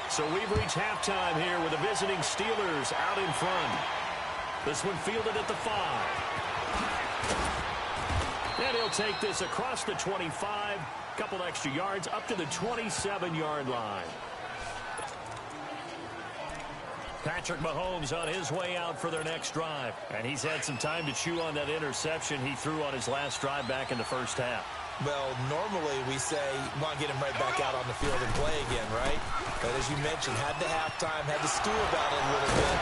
So we've reached halftime here with the visiting Steelers out in front. This one fielded at the 5. And he'll take this across the 25. Couple extra yards up to the 27-yard line. Patrick Mahomes on his way out for their next drive. And he's had some time to chew on that interception he threw on his last drive back in the first half. Well, normally we say, want to get him right back out on the field and play again, right? But as you mentioned, had the halftime, had to stew about it a little bit.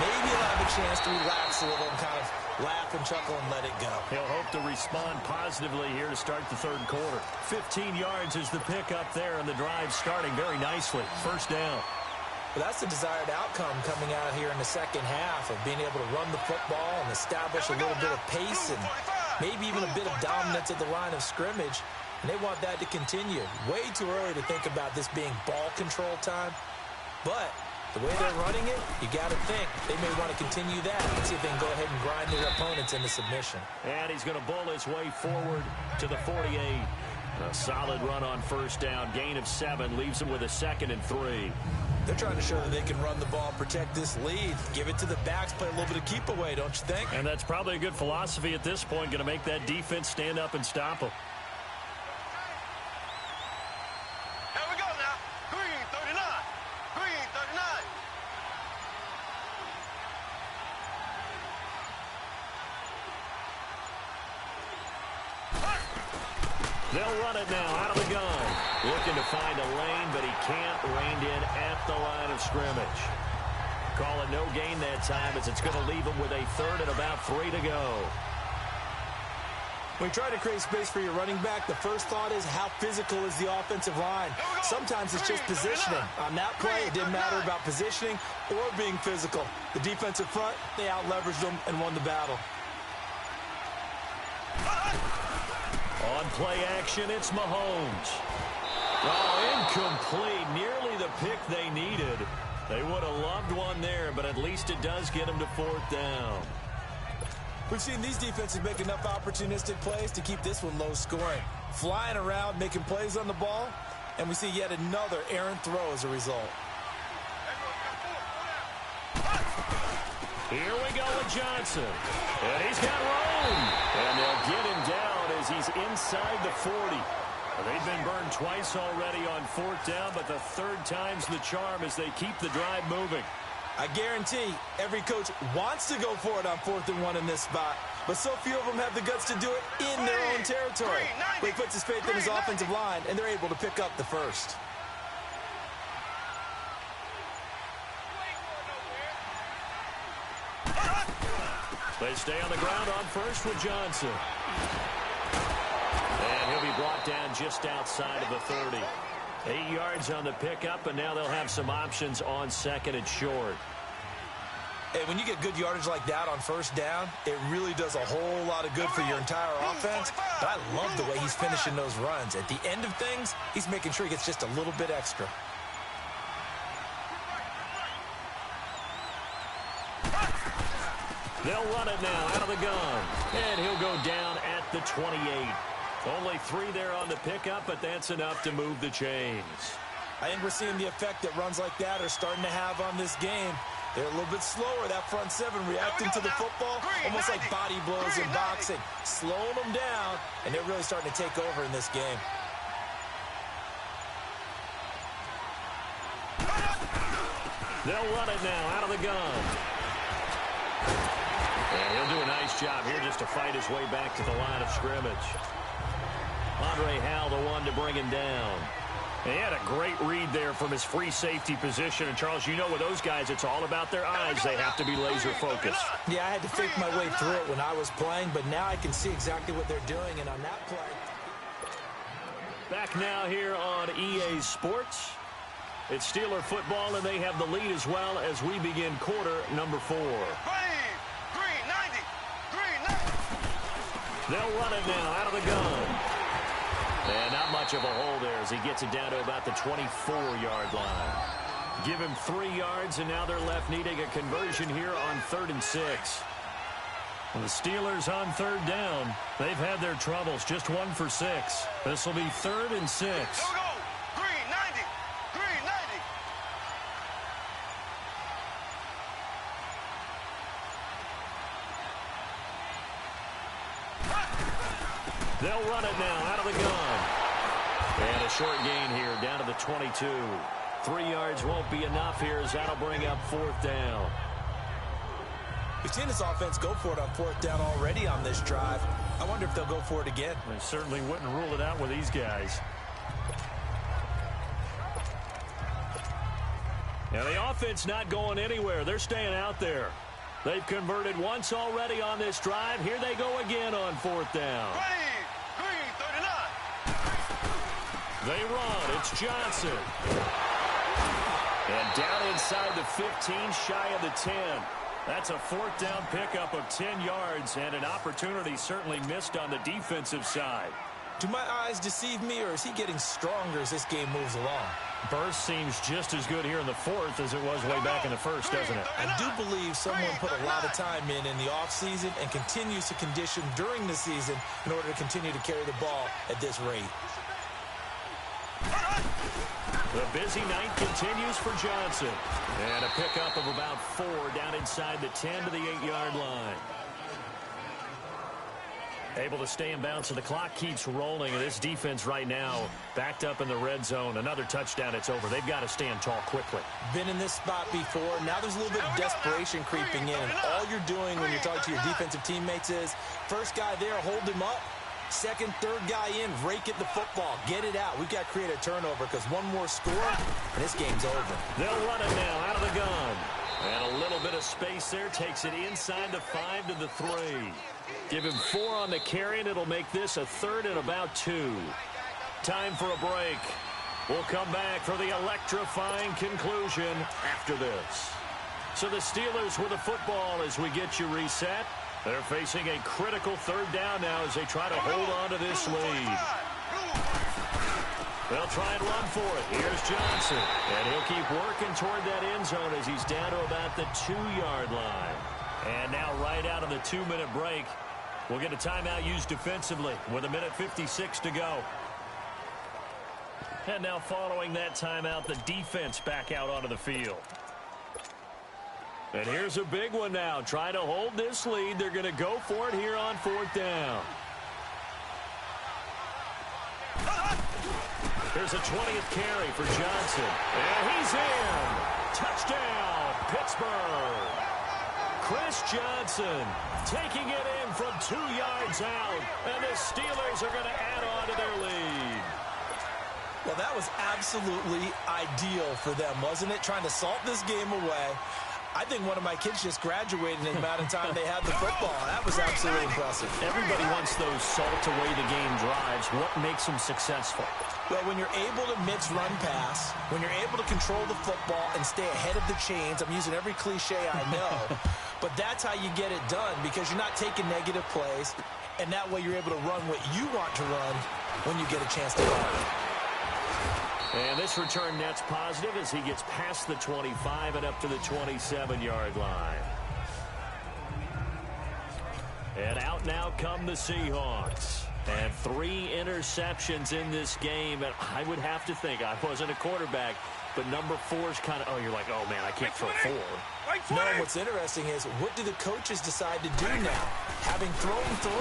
Maybe he'll have a chance to relax a little and kind of laugh and chuckle and let it go. He'll hope to respond positively here to start the 3rd quarter. 15 yards is the pickup there, and the drive starting very nicely. First down. Well, that's the desired outcome coming out here in the second half of being able to run the football and establish a little bit of pace and maybe even a bit of dominance at the line of scrimmage. And they want that to continue. Way too early to think about this being ball control time. But the way they're running it, you got to think they may want to continue that and see if they can go ahead and grind their opponents into submission. And he's going to bull his way forward to the 48. A solid run on first down. Gain of 7 leaves him with a 2nd and 3. They're trying to show that they can run the ball, protect this lead, give it to the backs, play a little bit of keep away, don't you think? And that's probably a good philosophy at this point, going to make that defense stand up and stop them. Here we go now. Green 39. Green 39. They'll run it now out of the gun. Looking to find a lane, but he can't. Reined in at the line of scrimmage. Call it no gain that time as it's going to leave him with a 3rd and about 3 to go. When you try to create space for your running back, the first thought is how physical is the offensive line. Sometimes it's just positioning. On that play, it didn't matter about positioning or being physical. The defensive front, they out-leveraged them and won the battle. On play action, it's Mahomes. Oh, incomplete. Nearly the pick they needed. They would have loved one there, but at least it does get them to 4th down. We've seen these defenses make enough opportunistic plays to keep this one low scoring. Flying around, making plays on the ball, and we see yet another errant throw as a result. Here we go with Johnson. And he's got room. And they'll get him down down as he's inside the 40. They've been burned twice already on 4th down, but the 3rd time's the charm as they keep the drive moving. I guarantee every coach wants to go for it on 4th and 1 in this spot, but so few of them have the guts to do it in their own territory. He puts his faith in his offensive line, and they're able to pick up the first. They stay on the ground on first with Johnson. And he'll be brought down just outside of the 30. 8 yards on the pickup, and now they'll have some options on 2nd and short. Hey, when you get good yardage like that on 1st down, it really does a whole lot of good for your entire offense. But I love the way he's finishing those runs. At the end of things, he's making sure he gets just a little bit extra. They'll run it now out of the gun. And he'll go down at the 28. Only 3 there on the pickup, but that's enough to move the chains. I think we're seeing the effect that runs like that are starting to have on this game. They're a little bit slower, that front 7, reacting to the football, almost like body blows in boxing, slowing them down, and they're really starting to take over in this game. They'll run it now out of the gun. And he'll do a nice job here just to fight his way back to the line of scrimmage. Andre Howell, the one to bring him down. And he had a great read there from his free safety position. And, Charles, you know with those guys, it's all about their eyes. They have to be laser-focused. Yeah, I had to fake my way through it when I was playing, but now I can see exactly what they're doing. And on that play... Back now here on EA Sports. It's Steeler football, and they have the lead as well as we begin quarter number 4. They'll run it now out of the gun. And not much of a hole there as he gets it down to about the 24-yard line. Give him 3 yards, and now they're left needing a conversion here on 3rd and 6. Well, the Steelers on 3rd down. They've had their troubles, just 1 for 6. This will be 3rd and 6. They'll run it now out of the gun. And a short gain here down to the 22. 3 yards won't be enough here as that'll bring up 4th down. We've seen this offense go for it on 4th down already on this drive. I wonder if they'll go for it again. They certainly wouldn't rule it out with these guys. Now the offense not going anywhere. They're staying out there. They've converted once already on this drive. Here they go again on 4th down. They run. It's Johnson. And down inside the 15, shy of the 10. That's a 4th down pickup of 10 yards and an opportunity certainly missed on the defensive side. Do my eyes deceive me, or is he getting stronger as this game moves along? Burst seems just as good here in the 4th as it was way back in the 1st, doesn't it? I do believe someone put a lot of time in the offseason and continues to condition during the season in order to continue to carry the ball at this rate. The busy night continues for Johnson. And a pickup of about 4 down inside the 10 to the 8-yard line. Able to stay in bounds, so the clock keeps rolling. And this defense right now backed up in the red zone. Another touchdown, it's over. They've got to stand tall quickly. Been in this spot before. Now there's a little bit of desperation creeping in. All you're doing when you're talking to your defensive teammates is, first guy there, hold him up. Second, third guy in, rake at the football. Get it out. We've got to create a turnover because one more score, and this game's over. They'll run it now out of the gun. And a little bit of space there. Takes it inside the 5 to the 3. Give him 4 on the carry, and it'll make this a 3rd and about 2. Time for a break. We'll come back for the electrifying conclusion after this. So the Steelers with the football as we get you reset. They're facing a critical 3rd down now as they try to hold on to this lead. They'll try and run for it. Here's Johnson. And he'll keep working toward that end zone as he's down to about the 2-yard line. And now right out of the 2-minute break, we'll get a timeout used defensively with 1:56 to go. And now following that timeout, the defense back out onto the field. And here's a big one now. Trying to hold this lead. They're going to go for it here on 4th down. Here's a 20th carry for Johnson. And he's in. Touchdown, Pittsburgh. Chris Johnson taking it in from 2 yards out. And the Steelers are going to add on to their lead. Well, that was absolutely ideal for them, wasn't it? Trying to salt this game away. I think one of my kids just graduated in the amount of time they had the football. That was absolutely impressive. Everybody wants those salt-away-the-game drives. What makes them successful? Well, when you're able to mix run-pass, when you're able to control the football and stay ahead of the chains, I'm using every cliche I know, but that's how you get it done because you're not taking negative plays, and that way you're able to run what you want to run when you get a chance to run. And this return net's positive as he gets past the 25 and up to the 27-yard line. And out now come the Seahawks. And 3 interceptions in this game. And I would have to think, I wasn't a quarterback, but number 4 is kind of, oh, you're like, oh, man, I can't throw 4. No, what's interesting is what do the coaches decide to do now? Having thrown 3,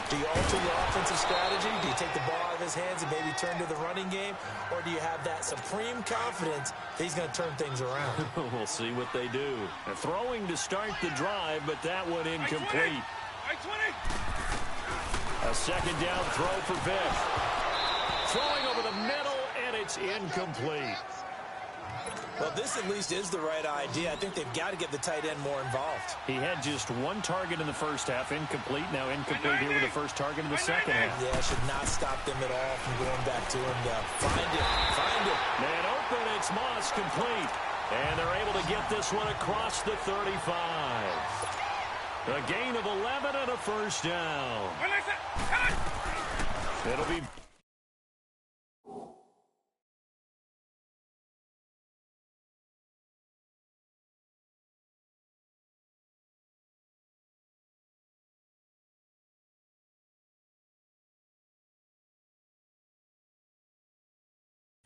do you alter your offensive strategy? Do you take the ball out of his hands and maybe turn to the running game? Or do you have that supreme confidence that he's going to turn things around? We'll see what they do. They're throwing to start the drive, but that one incomplete. A second down throw for Vick. Throwing over the middle, and it's incomplete. Well, this at least is the right idea. I think they've got to get the tight end more involved. He had just 1 target in the first half, incomplete. Now incomplete here with the first target in the second half. Yeah, should not stop them at all from going back to him. Find it. Man open, it's Moss, complete. And they're able to get this one across the 35. A gain of 11 and a first down. It'll be...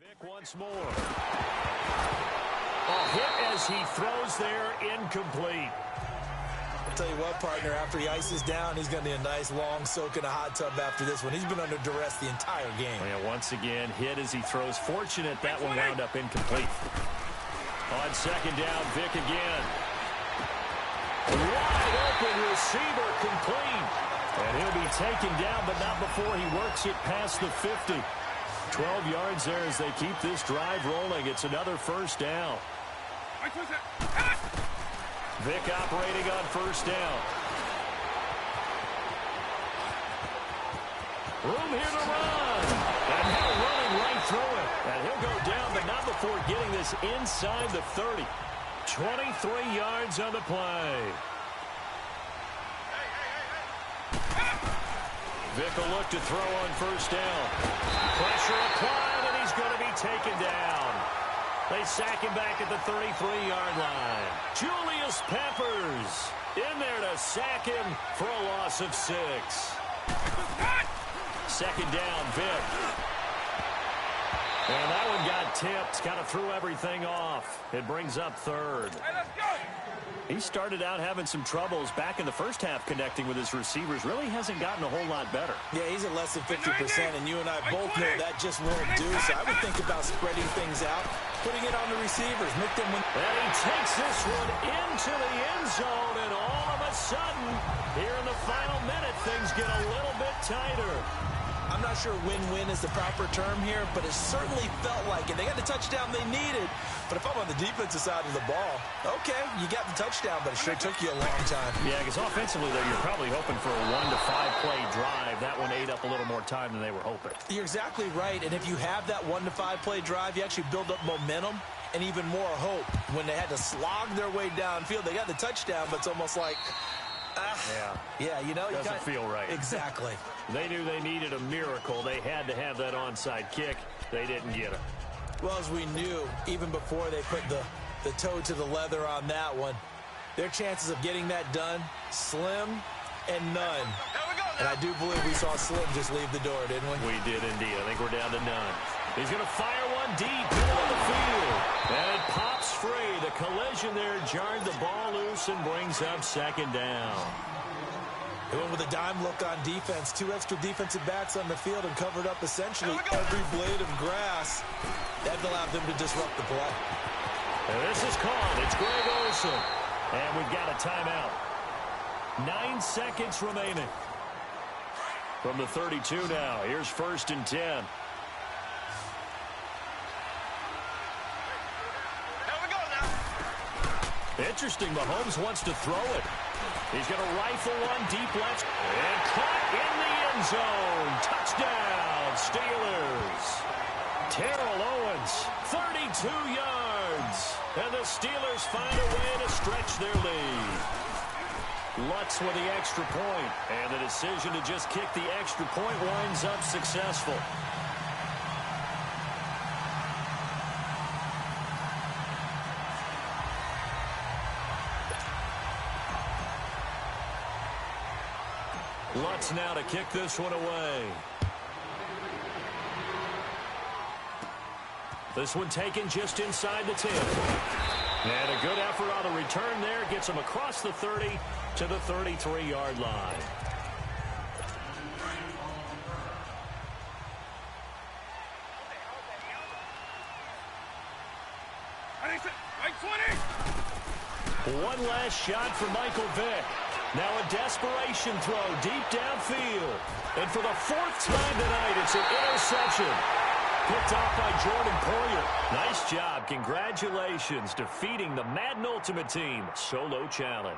Vick once more. A hit as he throws there, incomplete. I'll tell you what, partner, after he ices down, he's going to need a nice long soak in a hot tub after this one. He's been under duress the entire game. Yeah, once again, hit as he throws. Fortunate that one wound up incomplete. On second down, Vick again. Wide open receiver, complete. And he'll be taken down, but not before he works it past the 50. 12 yards there as they keep this drive rolling. It's another first down. Vick operating on first down. Room here to run. And now running right through it. And he'll go down, but not before getting this inside the 30. 23 yards on the play. Vick will look to throw on first down. Pressure applied, and he's going to be taken down. They sack him back at the 33-yard line. Julius Peppers in there to sack him for a loss of 6. Second down, Vick. And that one got tipped. Kind of threw everything off. It brings up third. He started out having some troubles back in the first half connecting with his receivers. Really hasn't gotten a whole lot better. Yeah, he's at less than 50%, and you and I both know that just won't do. So I would think about spreading things out, putting it on the receivers, make them win. And he takes this one into the end zone, and all of a sudden, here in the final minute, things get a little bit tighter. I'm not sure win-win is the proper term here, but it certainly felt like it. They got the touchdown they needed, but if I'm on the defensive side of the ball, okay, you got the touchdown, but it sure took you a long time. Yeah, because offensively, though, you're probably hoping for a 1 to 5 play drive. That one ate up a little more time than they were hoping. You're exactly right, and if you have that 1 to 5 play drive, you actually build up momentum and even more hope. When they had to slog their way downfield, they got the touchdown, but it's almost like... Yeah, you know. Doesn't feel right. Exactly. They knew they needed a miracle. They had to have that onside kick. They didn't get it. Well, as we knew, even before they put the toe to the leather on that one, their chances of getting that done, slim and none. And I do believe we saw Slim just leave the door, didn't we? We did indeed. I think we're down to none. He's going to fire one deep middle of the field. And it pops free. The collision there jarred the ball loose and brings up second down. They went with a dime look on defense. 2 extra defensive backs on the field and covered up essentially every blade of grass. That allowed them to disrupt the play. And this is called. It's Greg Olsen. And we've got a timeout. 9 seconds remaining. From the 32 now. Here's 1st and 10. Here we go now. Interesting. Mahomes wants to throw it. He's going to rifle one deep left. And caught in the end zone. Touchdown, Steelers. Terrell Owens, 32 yards. And the Steelers find a way to stretch their lead. Lutz with the extra point. And the decision to just kick the extra point winds up successful. Lutz now to kick this one away. This one taken just inside the 10. And a good effort on the return there. Gets him across the 30 to the 33-yard line. One last shot for Michael Vick. Now a desperation throw deep downfield. And for the 4th time tonight, it's an interception. Picked off by Jordan Poyer. Nice job. Congratulations. Defeating the Madden Ultimate Team solo challenge.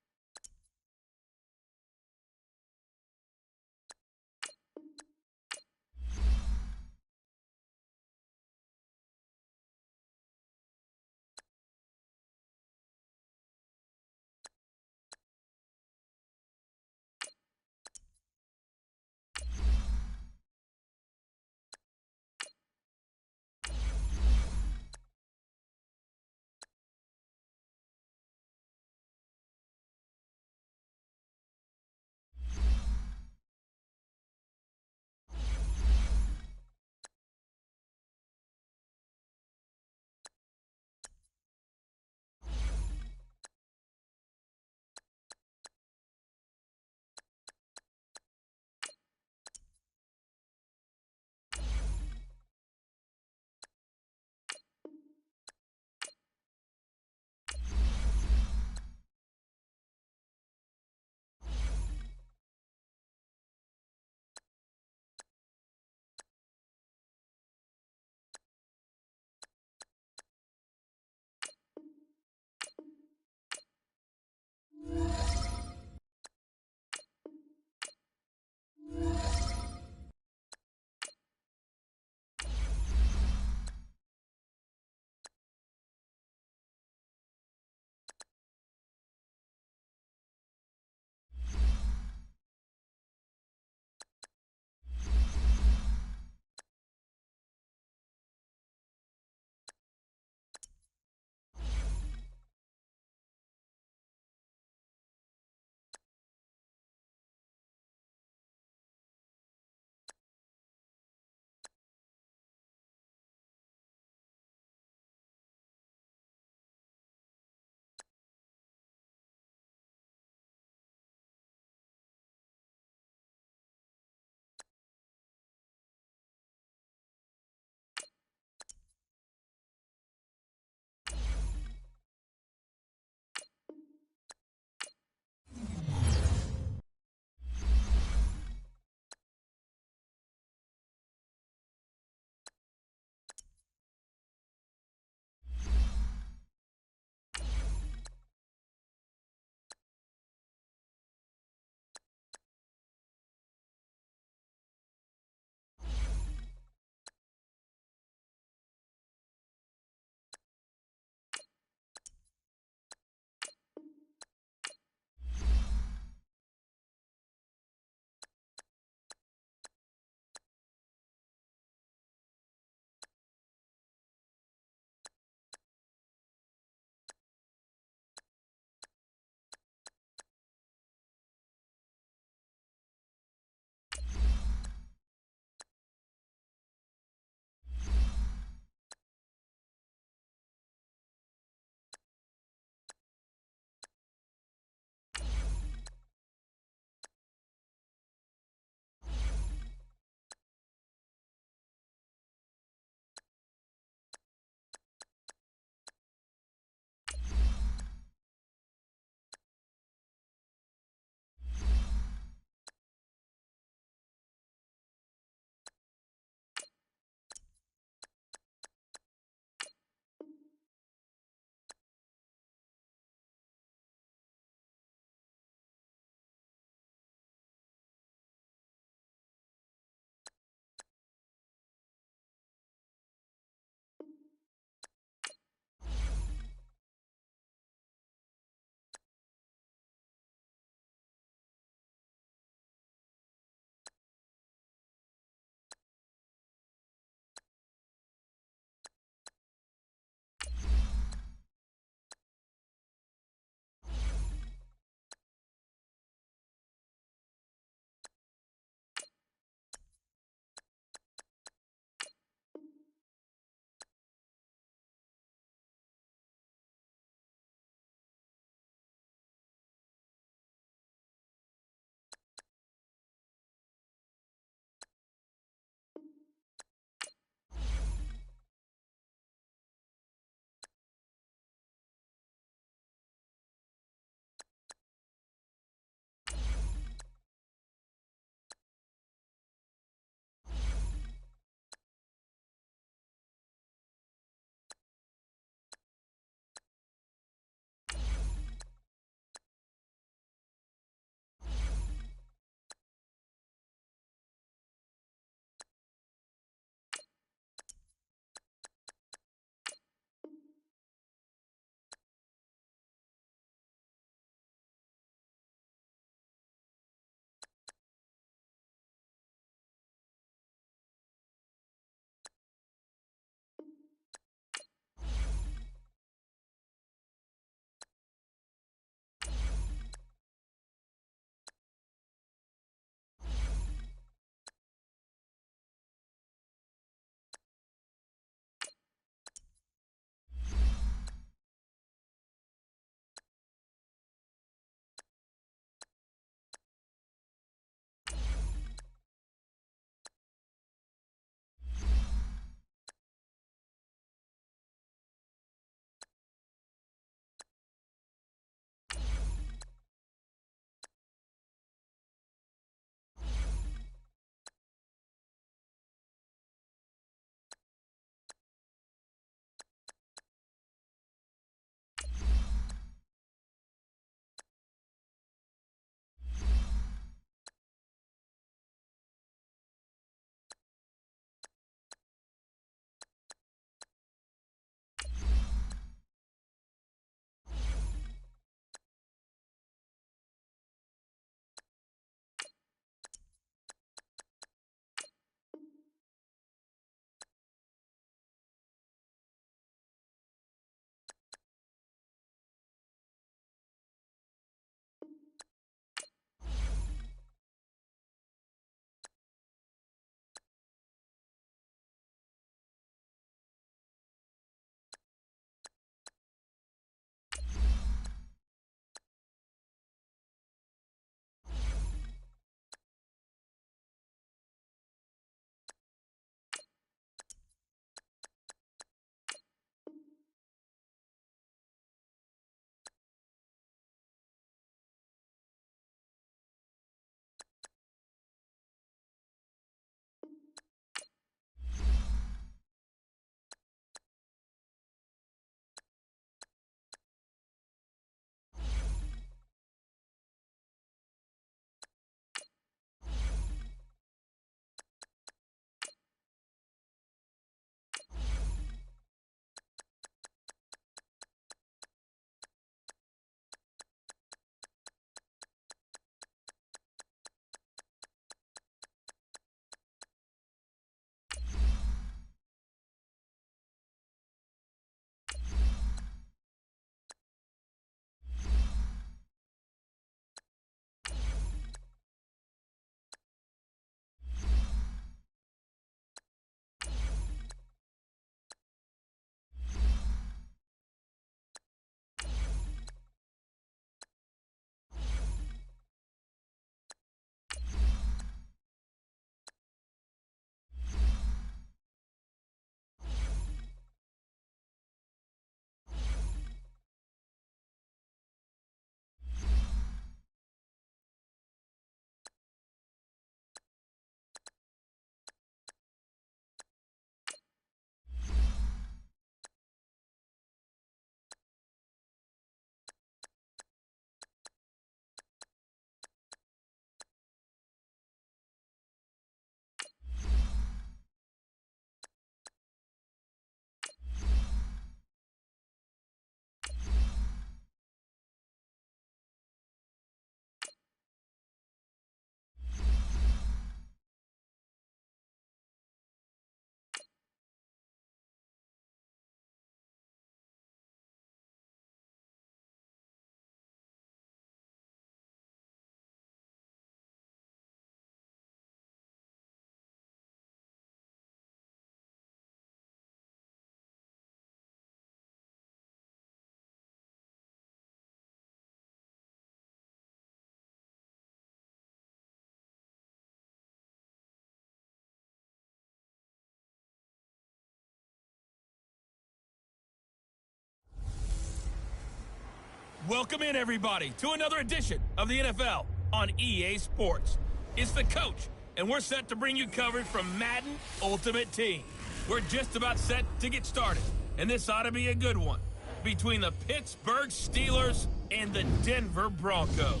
Welcome in, everybody, to another edition of the NFL on EA Sports. It's the coach, and we're set to bring you coverage from Madden Ultimate Team. We're just about set to get started, and this ought to be a good one between the Pittsburgh Steelers and the Denver Broncos.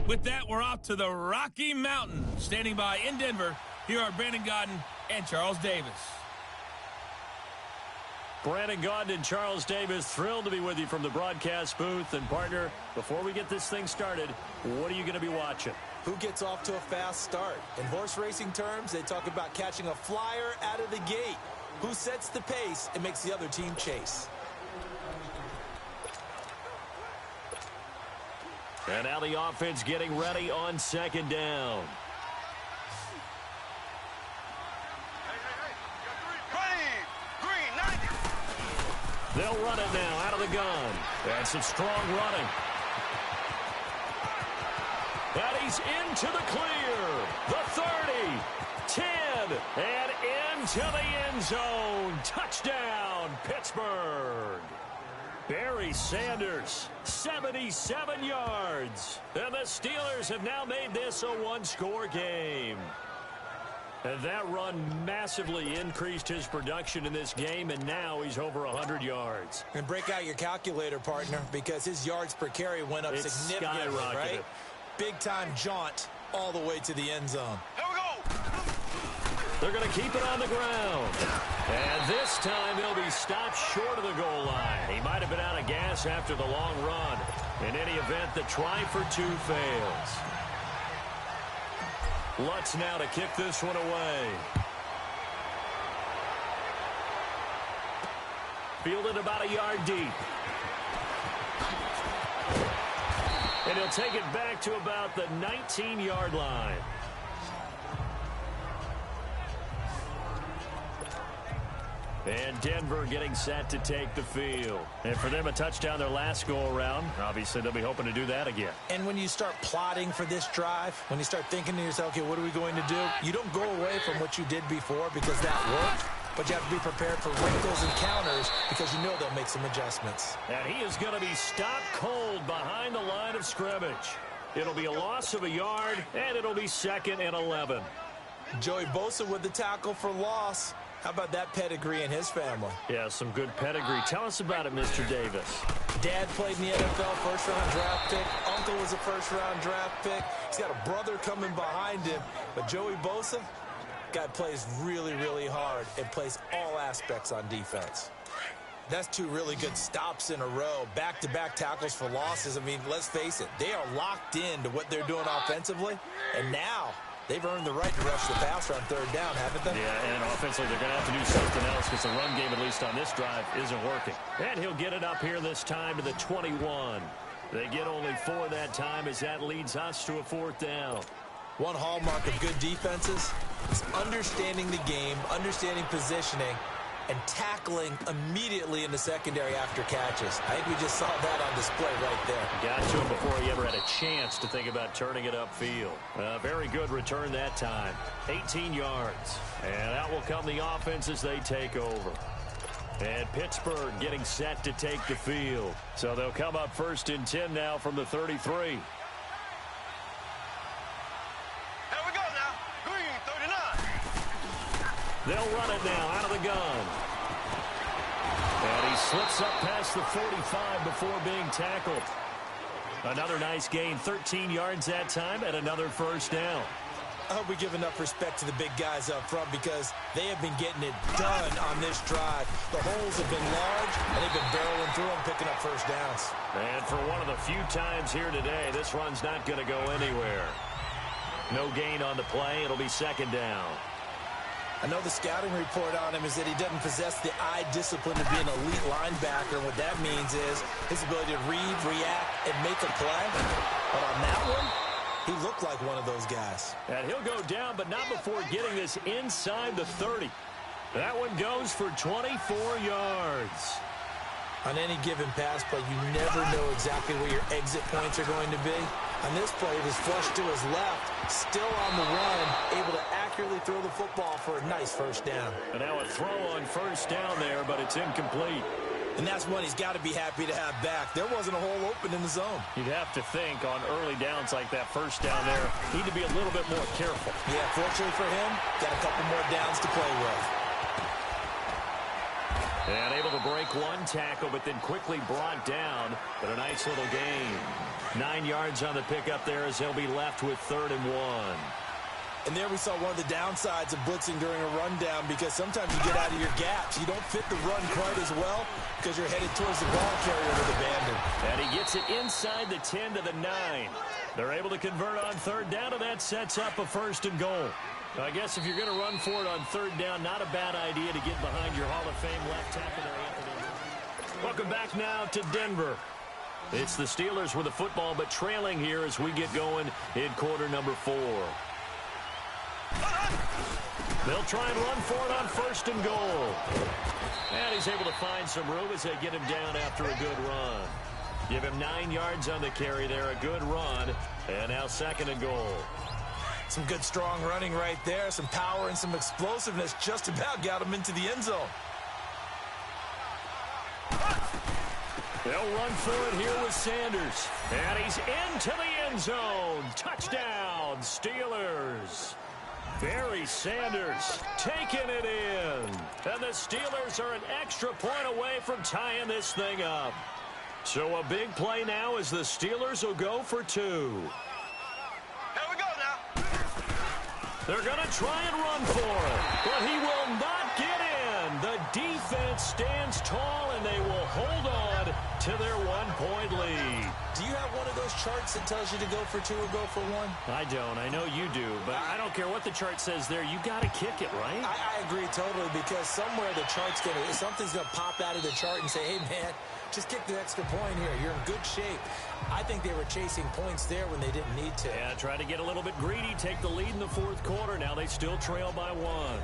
With that, we're off to the Rocky Mountains. Standing by in Denver, here are Brandon Godden and Charles Davis. Brandon Gaudin and Charles Davis, thrilled to be with you from the broadcast booth. And partner, before we get this thing started, what are you going to be watching? Who gets off to a fast start? In horse racing terms, they talk about catching a flyer out of the gate. Who sets the pace and makes the other team chase? And now the offense getting ready on second down. They'll run it now out of the gun. And some strong running. And he's into the clear. The 30, 10, and into the end zone. Touchdown, Pittsburgh. Barry Sanders, 77 yards. And the Steelers have now made this a one-score game. And that run massively increased his production in this game, and now he's over 100 yards. And break out your calculator, partner, because his yards per carry went up significantly, right? Big-time jaunt all the way to the end zone. Here we go. They're going to keep it on the ground. And this time he'll be stopped short of the goal line. He might have been out of gas after the long run. In any event, the try for two fails. Lutz now to kick this one away. Fielded about a yard deep. And he'll take it back to about the 19-yard line. And Denver getting set to take the field. And for them, a touchdown their last go-around. Obviously, they'll be hoping to do that again. And when you start plotting for this drive, when you start thinking to yourself, okay, what are we going to do? You don't go away from what you did before because that worked, but you have to be prepared for wrinkles and counters because you know they'll make some adjustments. And he is going to be stopped cold behind the line of scrimmage. It'll be a loss of a yard, and it'll be 2nd and 11. Joey Bosa with the tackle for loss. How about that pedigree in his family? Yeah, some good pedigree. Tell us about it, Mr. Davis. Dad played in the NFL, first-round draft pick. Uncle was a first-round draft pick. He's got a brother coming behind him. But Joey Bosa, guy plays really, really hard and plays all aspects on defense. That's two really good stops in a row. Back-to-back tackles for losses. I mean, let's face it, they are locked into what they're doing offensively. And now they've earned the right to rush the passer on third down, haven't they? Yeah, and offensively, they're going to have to do something else because the run game, at least on this drive, isn't working. And he'll get it up here this time to the 21. They get only 4 that time as that leads us to a 4th down. One hallmark of good defenses is understanding the game, understanding positioning, and tackling immediately in the secondary after catches. I think we just saw that on display right there. Got to him before he ever had a chance to think about turning it upfield. Very good return that time. 18 yards. And out will come the offense as they take over. And Pittsburgh getting set to take the field. So they'll come up 1st and 10 now from the 33. Here we go now. Green, 39. They'll run it now out of the gun. And he slips up past the 45 before being tackled. Another nice gain, 13 yards that time, and another 1st down. I hope we give enough respect to the big guys up front because they have been getting it done on this drive. The holes have been large, and they've been barreling through them, picking up 1st downs. And for one of the few times here today, this run's not going to go anywhere. No gain on the play. It'll be 2nd down. I know the scouting report on him is that he doesn't possess the eye discipline to be an elite linebacker. And what that means is his ability to read, react, and make a play. But on that one, he looked like one of those guys. And he'll go down, but not before getting this inside the 30. That one goes for 24 yards. On any given pass play, you never know exactly where your exit points are going to be. On this play, it was flushed to his left, still on the run, able to accurately throw the football for a nice 1st down. And now a throw on 1st down there, but it's incomplete. And that's one he's got to be happy to have back. There wasn't a hole open in the zone. You'd have to think on early downs like that first down there, need to be a little bit more careful. Yeah, fortunately for him, got a couple more downs to play with. And able to break one tackle, but then quickly brought down. But a nice little gain. 9 yards on the pickup there as they'll be left with 3rd and 1. And there we saw one of the downsides of blitzing during a rundown, because sometimes you get out of your gaps. You don't fit the run quite as well because you're headed towards the ball carrier with abandon. And he gets it inside the 10 to the 9. They're able to convert on 3rd down, and that sets up a 1st and goal. I guess if you're going to run for it on 3rd down, not a bad idea to get behind your Hall of Fame left tackle there, Anthony. Welcome back now to Denver. It's the Steelers with the football, but trailing here as we get going in quarter number 4. They'll try and run for it on 1st and goal. And he's able to find some room as they get him down after a good run. Give him 9 yards on the carry there, a good run. And now 2nd and goal. Some good strong running right there, some power and some explosiveness, just about got him into the end zone. They'll run for it here with Sanders. And he's into the end zone. Touchdown, Steelers. Barry Sanders taking it in. And the Steelers are an extra point away from tying this thing up. So a big play now as the Steelers will go for 2. Here we go now. They're going to try and run for it, but he will not get in. The defense stands tall, and they will hold on to their 1-point lead. Do you have one of those charts that tells you to go for 2 or go for 1? I don't. I know you do, but I don't care what the chart says there. You got to kick it, right? I agree totally, because somewhere the chart's going to, something's going to pop out of the chart and say, hey, man, just kick the extra point here. You're in good shape. I think they were chasing points there when they didn't need to. Yeah, try to get a little bit greedy, take the lead in the 4th quarter. Now they still trail by 1.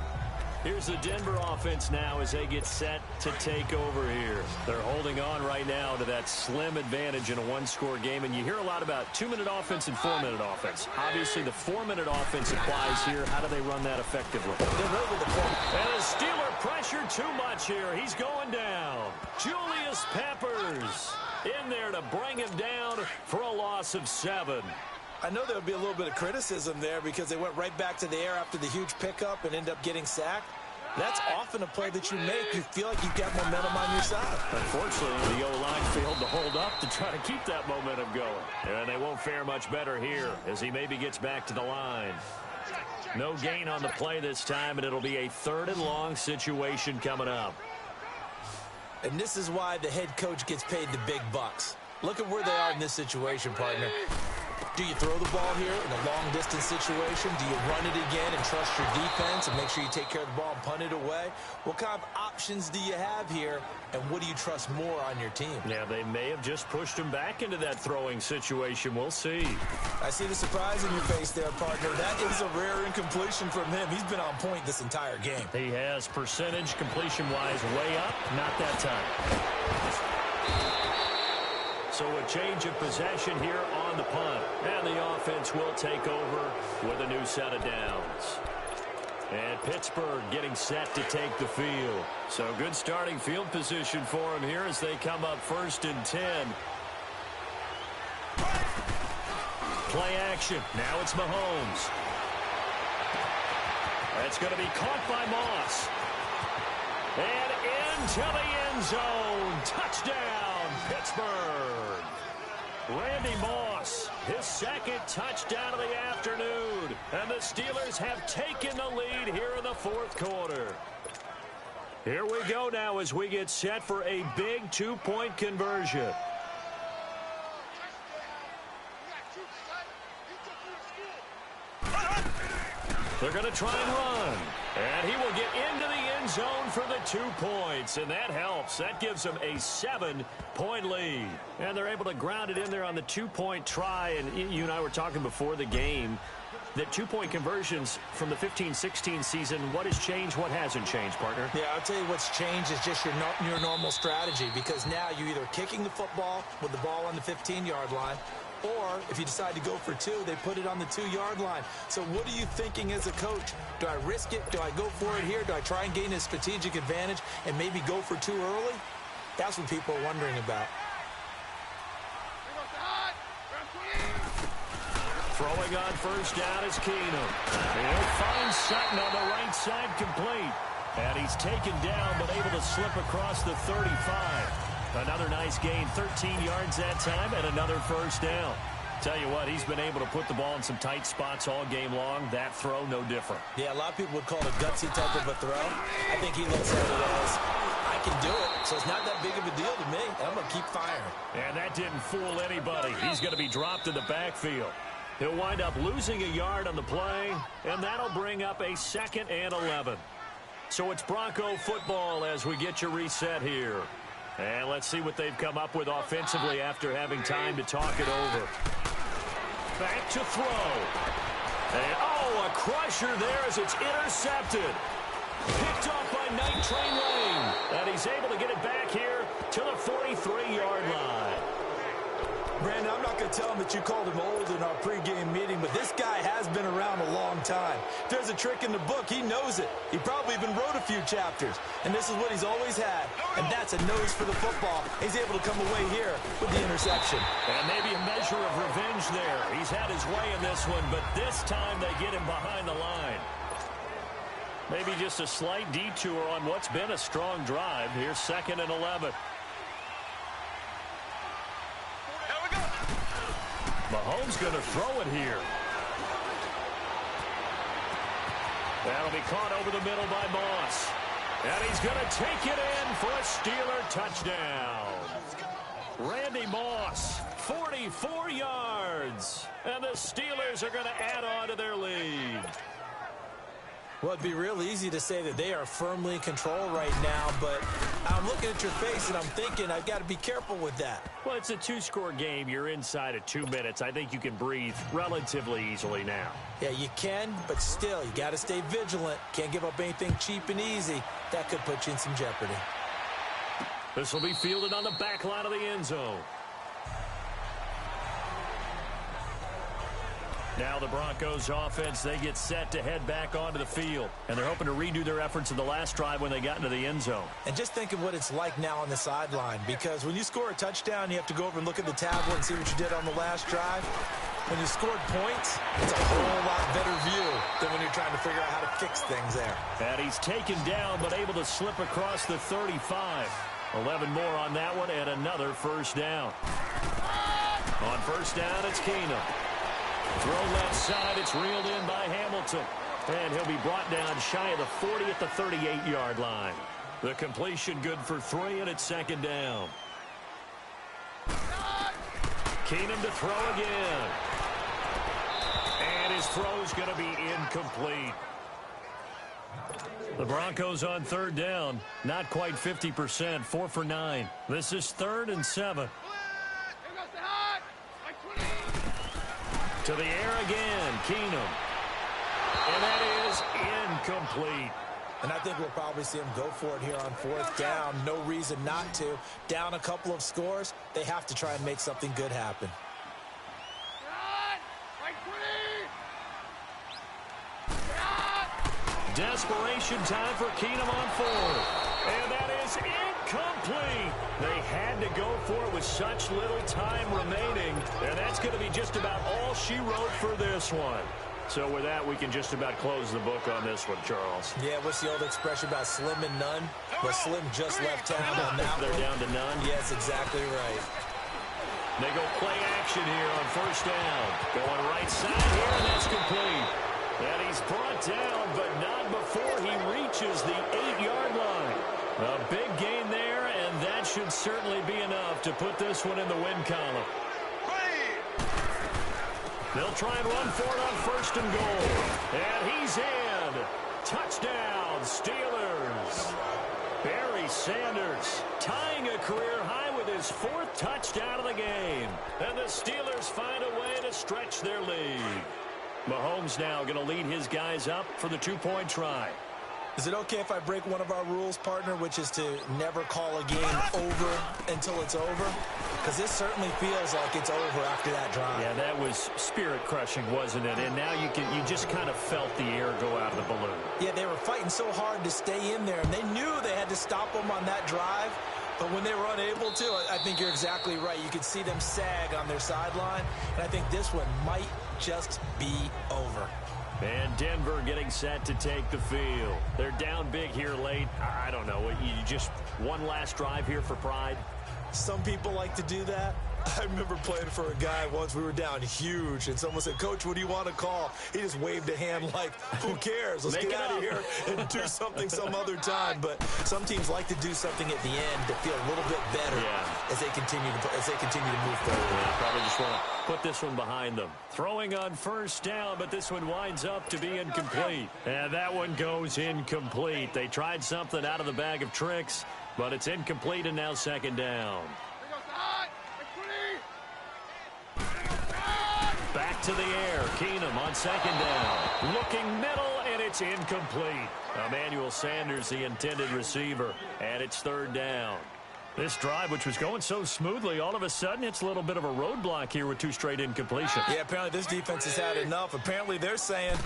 Here's the Denver offense now as they get set to take over here. They're holding on right now to that slim advantage in a 1-score game, and you hear a lot about 2-minute offense and 4-minute offense. Obviously, the 4-minute offense applies here. How do they run that effectively? They're right with the point. And a Steeler pressure too much here. He's going down. Julius Peppers in there to bring him down for a loss of 7. I know there'll be a little bit of criticism there because they went right back to the air after the huge pickup and end up getting sacked. That's often a play that you make. You feel like you've got momentum on your side. Unfortunately, the O-line failed to hold up to try to keep that momentum going. And they won't fare much better here as he maybe gets back to the line. No gain on the play this time, and it'll be a 3rd and long situation coming up. And this is why the head coach gets paid the big bucks. Look at where they are in this situation, partner. Do you throw the ball here in a long-distance situation? Do you run it again and trust your defense and make sure you take care of the ball and punt it away? What kind of options do you have here, and what do you trust more on your team? Yeah, they may have just pushed him back into that throwing situation. We'll see. I see the surprise in your face there, partner. That is a rare incompletion from him. He's been on point this entire game. He has percentage completion-wise way up, not that time. So a change of possession here on the punt. And the offense will take over with a new set of downs. And Pittsburgh getting set to take the field. So good starting field position for them here as they come up 1st and 10. Play action. Now it's Mahomes. That's going to be caught by Moss. And into the end zone. Touchdown, Pittsburgh. Randy Moss, his 2nd touchdown of the afternoon. And the Steelers have taken the lead here in the 4th quarter. Here we go now as we get set for a big 2-point conversion. They're going to try and run. And he will get into the end zone for the 2 points. And that helps. That gives them a 7-point lead. And they're able to ground it in there on the 2-point try. And you and I were talking before the game that 2-point conversions from the 15-16 season, what has changed, what hasn't changed, partner? Yeah, I'll tell you what's changed is just your normal strategy, because now you're either kicking the football with the ball on the 15-yard line, or if you decide to go for 2, they put it on the 2-yard line. So what are you thinking as a coach? Do I risk it? Do I go for it here? Do I try and gain a strategic advantage and maybe go for 2 early? That's what people are wondering about. Throwing on first down is Keenum. He'll find Sutton on the right side, complete. And he's taken down, but able to slip across the 35. Another nice gain, 13 yards that time, and another first down. Tell you what, he's been able to put the ball in some tight spots all game long. That throw, no different. Yeah, a lot of people would call it a gutsy type of a throw. I think he looks at it as, I can do it, so it's not that big of a deal to me. I'm going to keep firing. And that didn't fool anybody. He's going to be dropped in the backfield. He'll wind up losing a yard on the play, and that'll bring up a 2nd and 11. So it's Bronco football as we get you reset here. And let's see what they've come up with offensively after having time to talk it over. Back to throw. And, a crusher there as it's intercepted. Picked off by Night Train Lane. And he's able to get it back here to the 43-yard line. Brandon, I'm not going to tell him that you called him old in our pregame meeting, but this guy has been around a long time. If there's a trick in the book, he knows it. He probably even wrote a few chapters, and this is what he's always had, and that's a nose for the football. He's able to come away here with the interception. And maybe a measure of revenge there. He's had his way in this one, but this time they get him behind the line. Maybe just a slight detour on what's been a strong drive. Here's 2nd and 11. Mahomes going to throw it here. That'll be caught over the middle by Moss. And he's going to take it in for a Steeler touchdown. Randy Moss, 44 yards. And the Steelers are going to add on to their lead. Well, it'd be real easy to say that they are firmly in control right now, but I'm looking at your face and I'm thinking I've got to be careful with that. Well, it's a 2-score game. You're inside of 2 minutes. I think you can breathe relatively easily now. Yeah, you can, but still, you got to stay vigilant. Can't give up anything cheap and easy. That could put you in some jeopardy. This will be fielded on the back line of the end zone. Now the Broncos offense, they get set to head back onto the field. And they're hoping to redo their efforts in the last drive when they got into the end zone. And just think of what it's like now on the sideline. Because when you score a touchdown, you have to go over and look at the tablet and see what you did on the last drive. When you scored points, it's a whole lot better view than when you're trying to figure out how to fix things there. And he's taken down but able to slip across the 35. 11 more on that one and another first down. On first down, it's Keenum. Throw left side, it's reeled in by Hamilton. And he'll be brought down shy of the 40 at the 38-yard line. The completion good for 3, and it's 2nd down. Keenum to throw again. And his throw's going to be incomplete. The Broncos on 3rd down. Not quite 50%, 4 for 9. This is 3rd and 7. To the air again, Keenum. And that is incomplete. And I think we'll probably see him go for it here on 4th down. No reason not to. Down a couple of scores, they have to try and make something good happen. Desperation time for Keenum on 4th. And that is incomplete. They had to go for it with such little time remaining. And that's going to be just about all she wrote for this one. So with that, we can just about close the book on this one, Charles. Yeah, what's the old expression about slim and none? Well, Slim just left town on that They're one. down to none. Yes, exactly right. They go play action here on first down. Going right side here, and that's complete. And he's brought down, but not before he reaches the 8-yard line. A big gain there, and that should certainly be enough to put this one in the win column. They'll try and run for it on 1st and goal. And he's in. Touchdown, Steelers. Barry Sanders tying a career high with his 4th touchdown of the game. And the Steelers find a way to stretch their lead. Mahomes now going to lead his guys up for the 2-point try. Is it okay if I break one of our rules, partner, which is to never call a game over until it's over? Because this certainly feels like it's over after that drive. Yeah, that was spirit-crushing, wasn't it? And now you just kind of felt the air go out of the balloon. Yeah, they were fighting so hard to stay in there, and they knew they had to stop them on that drive. But when they were unable to, I think you're exactly right. You could see them sag on their sideline, and I think this one might just be over. And Denver getting set to take the field. They're down big here late. I don't know. You just one last drive here for pride? Some people like to do that. I remember playing for a guy once. We were down huge, and someone said, "Coach, what do you want to call?" He just waved a hand like, who cares? Let's get out of here and do something some other time. But some teams like to do something at the end to feel a little bit better as they continue to move forward. Yeah, probably just want to put this one behind them. Throwing on first down, but this one winds up to be incomplete. And that one goes incomplete. They tried something out of the bag of tricks, but it's incomplete and now second down. Back to the air. Keenum on second down. Looking middle, and it's incomplete. Emmanuel Sanders, the intended receiver, and it's third down. This drive, which was going so smoothly, all of a sudden it's a little bit of a roadblock here with two straight incompletions. Yeah, apparently this defense has had enough. Apparently they're saying,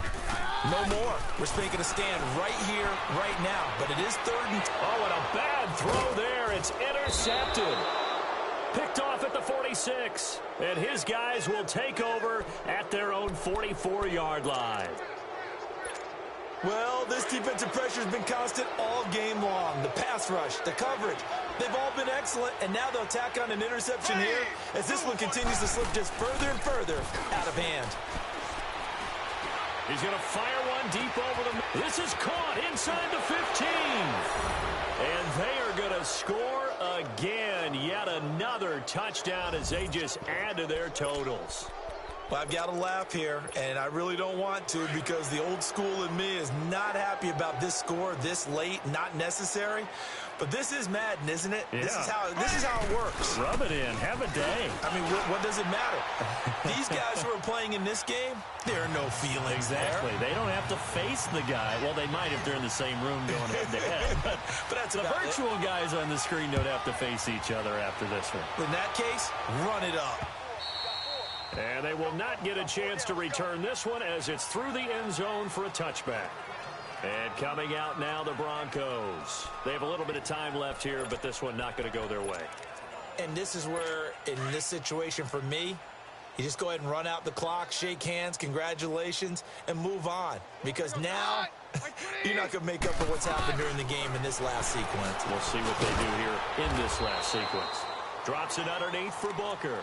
no more. We're making a stand right here, right now. But it is third and... Oh, and a bad throw there. It's intercepted. Picked off at the 46, and his guys will take over at their own 44-yard line. Well, this defensive pressure has been constant all game long. The pass rush, the coverage, they've all been excellent, and now they'll tack on an interception here as this one continues to slip just further and further out of hand. He's going to fire one deep over the... This is caught inside the 15. And they are going to score again. Yet another touchdown as they just add to their totals. Well, I've got to laugh here, and I really don't want to because the old school in me is not happy about this score this late, not necessary. But this is Madden, isn't it? Yeah. This is how it works. Rub it in. Have a day. I mean, what does it matter? These guys who are playing in this game, there are no feelings Exactly. there. They don't have to face the guy. Well, they might if they're in the same room going head-to-head. But that's the virtual guys on the screen don't have to face each other after this one. In that case, run it up. And they will not get a chance to return this one as it's through the end zone for a touchback. And coming out now, the Broncos. They have a little bit of time left here, but this one not going to go their way. And this is where, in this situation for me, you just go ahead and run out the clock, shake hands, congratulations, and move on. Because now, you're not going to make up for what's happened during the game in this last sequence. We'll see what they do here in this last sequence. Drops it underneath for Booker.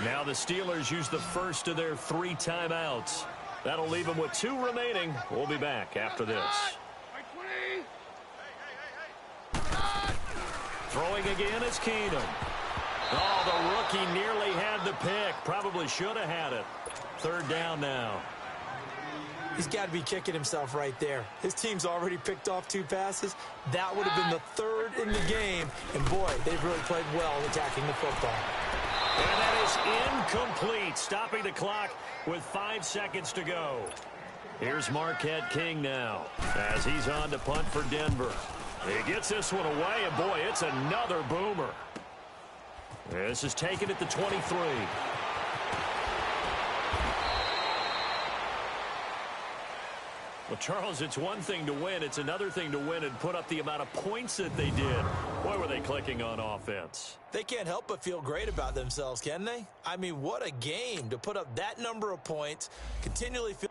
Now the Steelers use the first of their 3 timeouts. That'll leave them with 2 remaining. We'll be back after this. Throwing again is Keenum. Oh, the rookie nearly had the pick. Probably should have had it. Third down now. He's got to be kicking himself right there. His team's already picked off 2 passes. That would have been the 3rd in the game. And, boy, they've really played well attacking the football. And that is incomplete, stopping the clock with 5 seconds to go. Here's Marquette King now as he's on to punt for Denver. He gets this one away, and boy, it's another boomer. This is taken at the 23. Well, Charles, it's one thing to win. It's another thing to win and put up the amount of points that they did. Boy, were they clicking on offense. They can't help but feel great about themselves, can they? I mean, what a game to put up that number of points, continually feel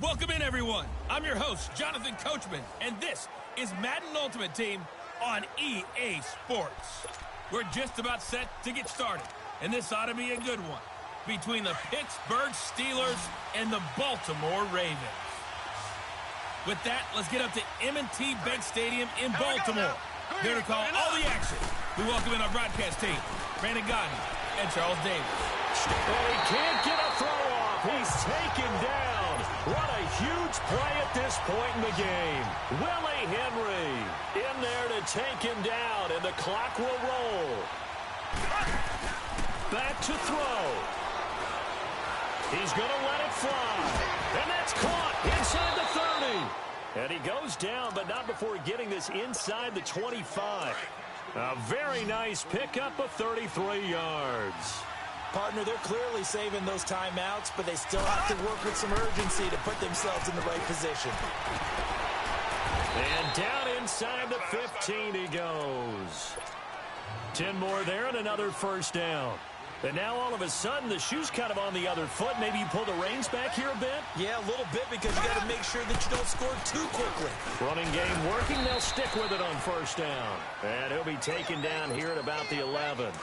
Welcome in, everyone. I'm your host, Jonathan Coachman, and this is Madden Ultimate Team on EA Sports. We're just about set to get started, and this ought to be a good one between the Pittsburgh Steelers and the Baltimore Ravens. With that, let's get up to M&T Bank Stadium in Baltimore. Here to call all the action. We welcome in our broadcast team, Brandon Godden and Charles Davis. And he can't get a throw off. He's taken down. What a huge play at this point in the game. Willie Henry in there to take him down, and the clock will roll. Back to throw. He's going to let it fly. And that's caught inside the 30. And he goes down, but not before getting this inside the 25. A very nice pickup of 33 yards. Partner, they're clearly saving those timeouts, but they still have to work with some urgency to put themselves in the right position. And down inside the 15 he goes. 10 more there and another first down. And now all of a sudden the shoe's kind of on the other foot. Maybe you pull the reins back here a bit? Yeah, a little bit, because you got to make sure that you don't score too quickly. Running game working. They'll stick with it on first down. And he'll be taken down here at about the 11.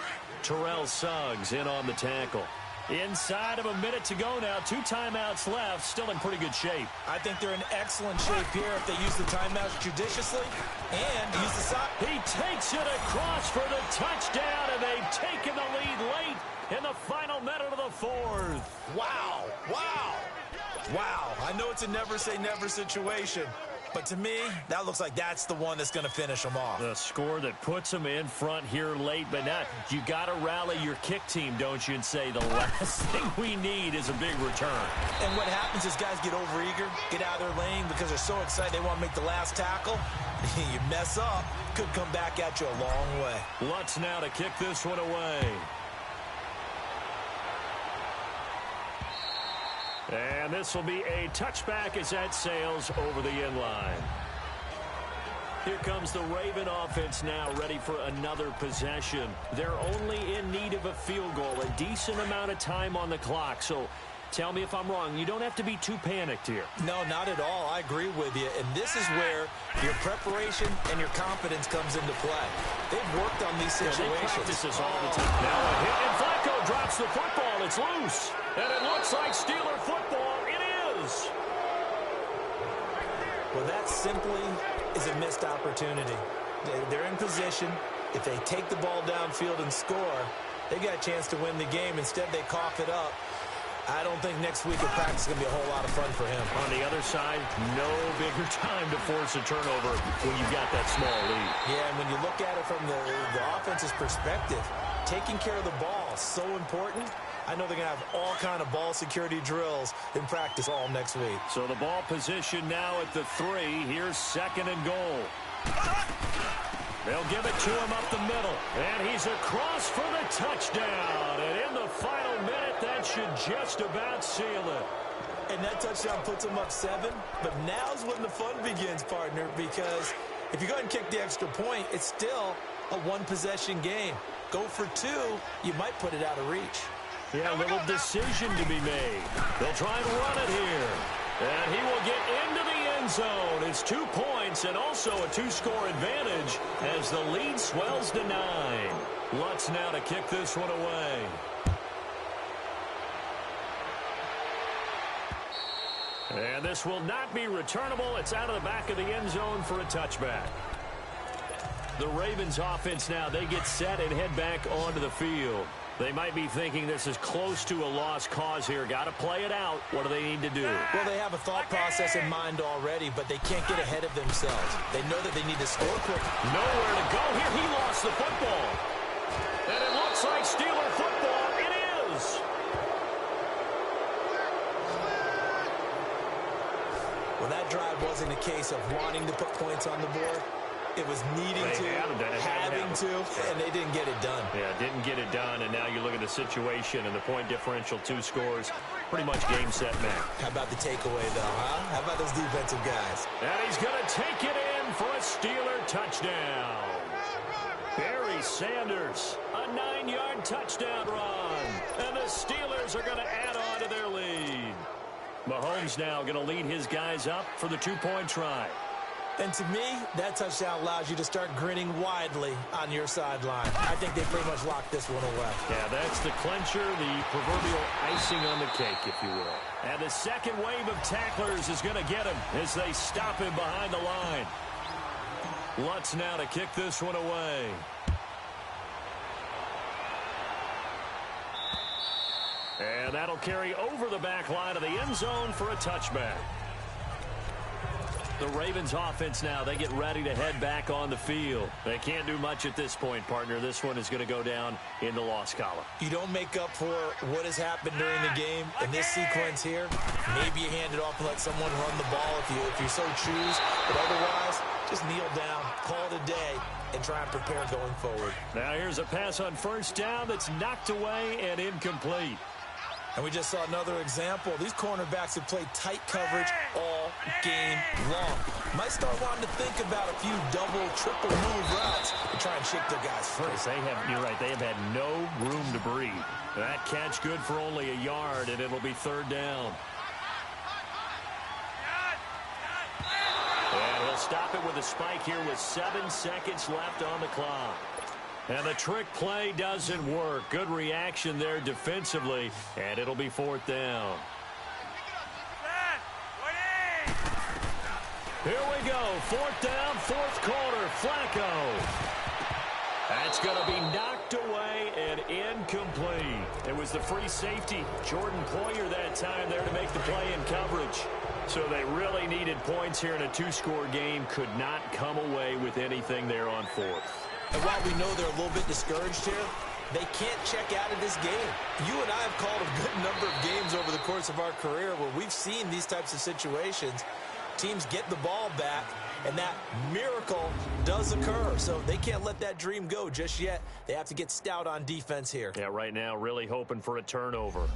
Terrell Suggs in on the tackle. Inside of a minute to go now. 2 timeouts left. Still in pretty good shape. I think they're in excellent shape here if they use the timeouts judiciously and use the side. He takes it across for the touchdown, and they've taken the lead late in the final minute of the 4th. Wow. Wow. Wow. I know it's a never-say-never situation, but to me, that looks like that's the one that's going to finish them off. The score that puts them in front here late, but now you got to rally your kick team, don't you, and say the last thing we need is a big return. And what happens is guys get overeager, get out of their lane because they're so excited they want to make the last tackle. You mess up, could come back at you a long way. Lutz now to kick this one away. And this will be a touchback as that sails over the end line. Here comes the Raven offense now, ready for another possession. They're only in need of a field goal, a decent amount of time on the clock. So tell me if I'm wrong. You don't have to be too panicked here. No, not at all. I agree with you. And this is where your preparation and your confidence comes into play. They've worked on these situations. They practice this all the time. Now a hit, and Flacco drops the football. It's loose. And it looks like Steeler football. It is. Well, that simply is a missed opportunity. They're in position. If they take the ball downfield and score, they got a chance to win the game. Instead, they cough it up. I don't think next week of practice is going to be a whole lot of fun for him. On the other side, no bigger time to force a turnover when you've got that small lead. Yeah, and when you look at it from the offense's perspective, taking care of the ball is so important. I know they're going to have all kind of ball security drills in practice all next week. So the ball position now at the 3. Here's 2nd and goal. They'll give it to him up the middle. And he's across for the touchdown. And in the final minute, that should just about seal it. And that touchdown puts them up 7. But now's when the fun begins, partner, because if you go ahead and kick the extra point, it's still a 1-possession game. Go for 2, you might put it out of reach. Yeah, a little decision to be made. They'll try and run it here. And he will get into the end zone. It's 2 points and also a 2-score advantage as the lead swells to 9. Lutz now to kick this one away. And this will not be returnable. It's out of the back of the end zone for a touchback. The Ravens offense now, they get set and head back onto the field. They might be thinking this is close to a lost cause here. Got to play it out. What do they need to do? Well, they have a thought process in mind already, but they can't get ahead of themselves. They know that they need to score quick. Nowhere to go here. He lost the football. And it looks like Steeler football. It is. Well, that drive wasn't a case of wanting to put points on the board. It was needing to, having to, and they didn't get it done. Yeah, didn't get it done, and now you look at the situation and the point differential, 2 scores, pretty much game, set, match. How about the takeaway, though, huh? How about those defensive guys? And he's going to take it in for a Steeler touchdown. Barry Sanders, a 9-yard touchdown run, and the Steelers are going to add on to their lead. Mahomes now going to lead his guys up for the two-point try. And to me, that touchdown allows you to start grinning widely on your sideline. I think they pretty much locked this one away. Yeah, that's the clincher, the proverbial icing on the cake, if you will. And the second wave of tacklers is going to get him as they stop him behind the line. Lutz now to kick this one away. And that'll carry over the back line of the end zone for a touchback. The Ravens offense now, they get ready to head back on the field. They can't do much at this point, partner. This one is going to go down in the loss column. You don't make up for what has happened during the game in this sequence here. Maybe you hand it off and let someone run the ball if you so choose. But otherwise, just kneel down, call it a day, and try and prepare going forward. Now here's a pass on first down that's knocked away and incomplete. And we just saw another example. These cornerbacks have played tight coverage all game long. Might start wanting to think about a few double, triple move routes to try and shake their guys free. You're right, they have had no room to breathe. That catch good for only a yard, and it'll be third down. And he'll stop it with a spike here with 7 seconds left on the clock. And the trick play doesn't work. Good reaction there defensively, and it'll be fourth down. Here we go. Fourth down, fourth quarter. Flacco. That's going to be knocked away and incomplete. It was the free safety, Jordan Poyer, that time there to make the play in coverage. So they really needed points here in a two-score game. Could not come away with anything there on fourth. And while we know they're a little bit discouraged here, they can't check out of this game. You and I have called a good number of games over the course of our career where we've seen these types of situations. Teams get the ball back, and that miracle does occur. So they can't let that dream go just yet. They have to get stout on defense here. Yeah, right now really hoping for a turnover.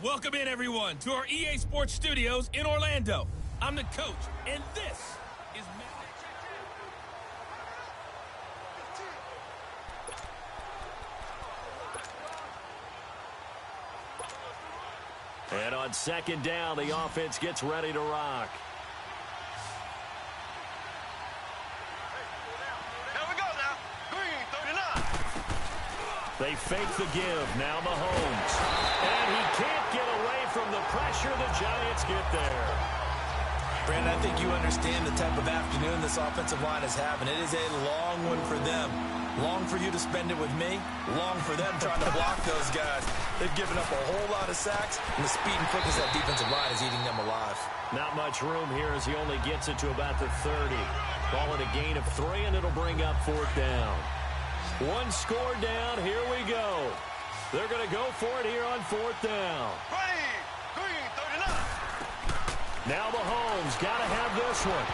Welcome in, everyone, to our EA Sports Studios in Orlando. I'm the coach, and this is And on second down, the offense gets ready to rock. Here we go now. Green, 39. They fake the give. Now Mahomes. And he can't get away from the pressure. The Giants get there. Brandon, I think you understand the type of afternoon this offensive line is having. It is a long one for them. Long for you to spend it with me. Long for them trying to block those guys. They've given up a whole lot of sacks, and the speed and quickness of that defensive line is eating them alive. Not much room here as he only gets it to about the 30. Call it a gain of 3, and it'll bring up 4th down. One score down. Here we go. They're going to go for it here on 4th down. Ready. Green, 39. Now Mahomes got to have this one.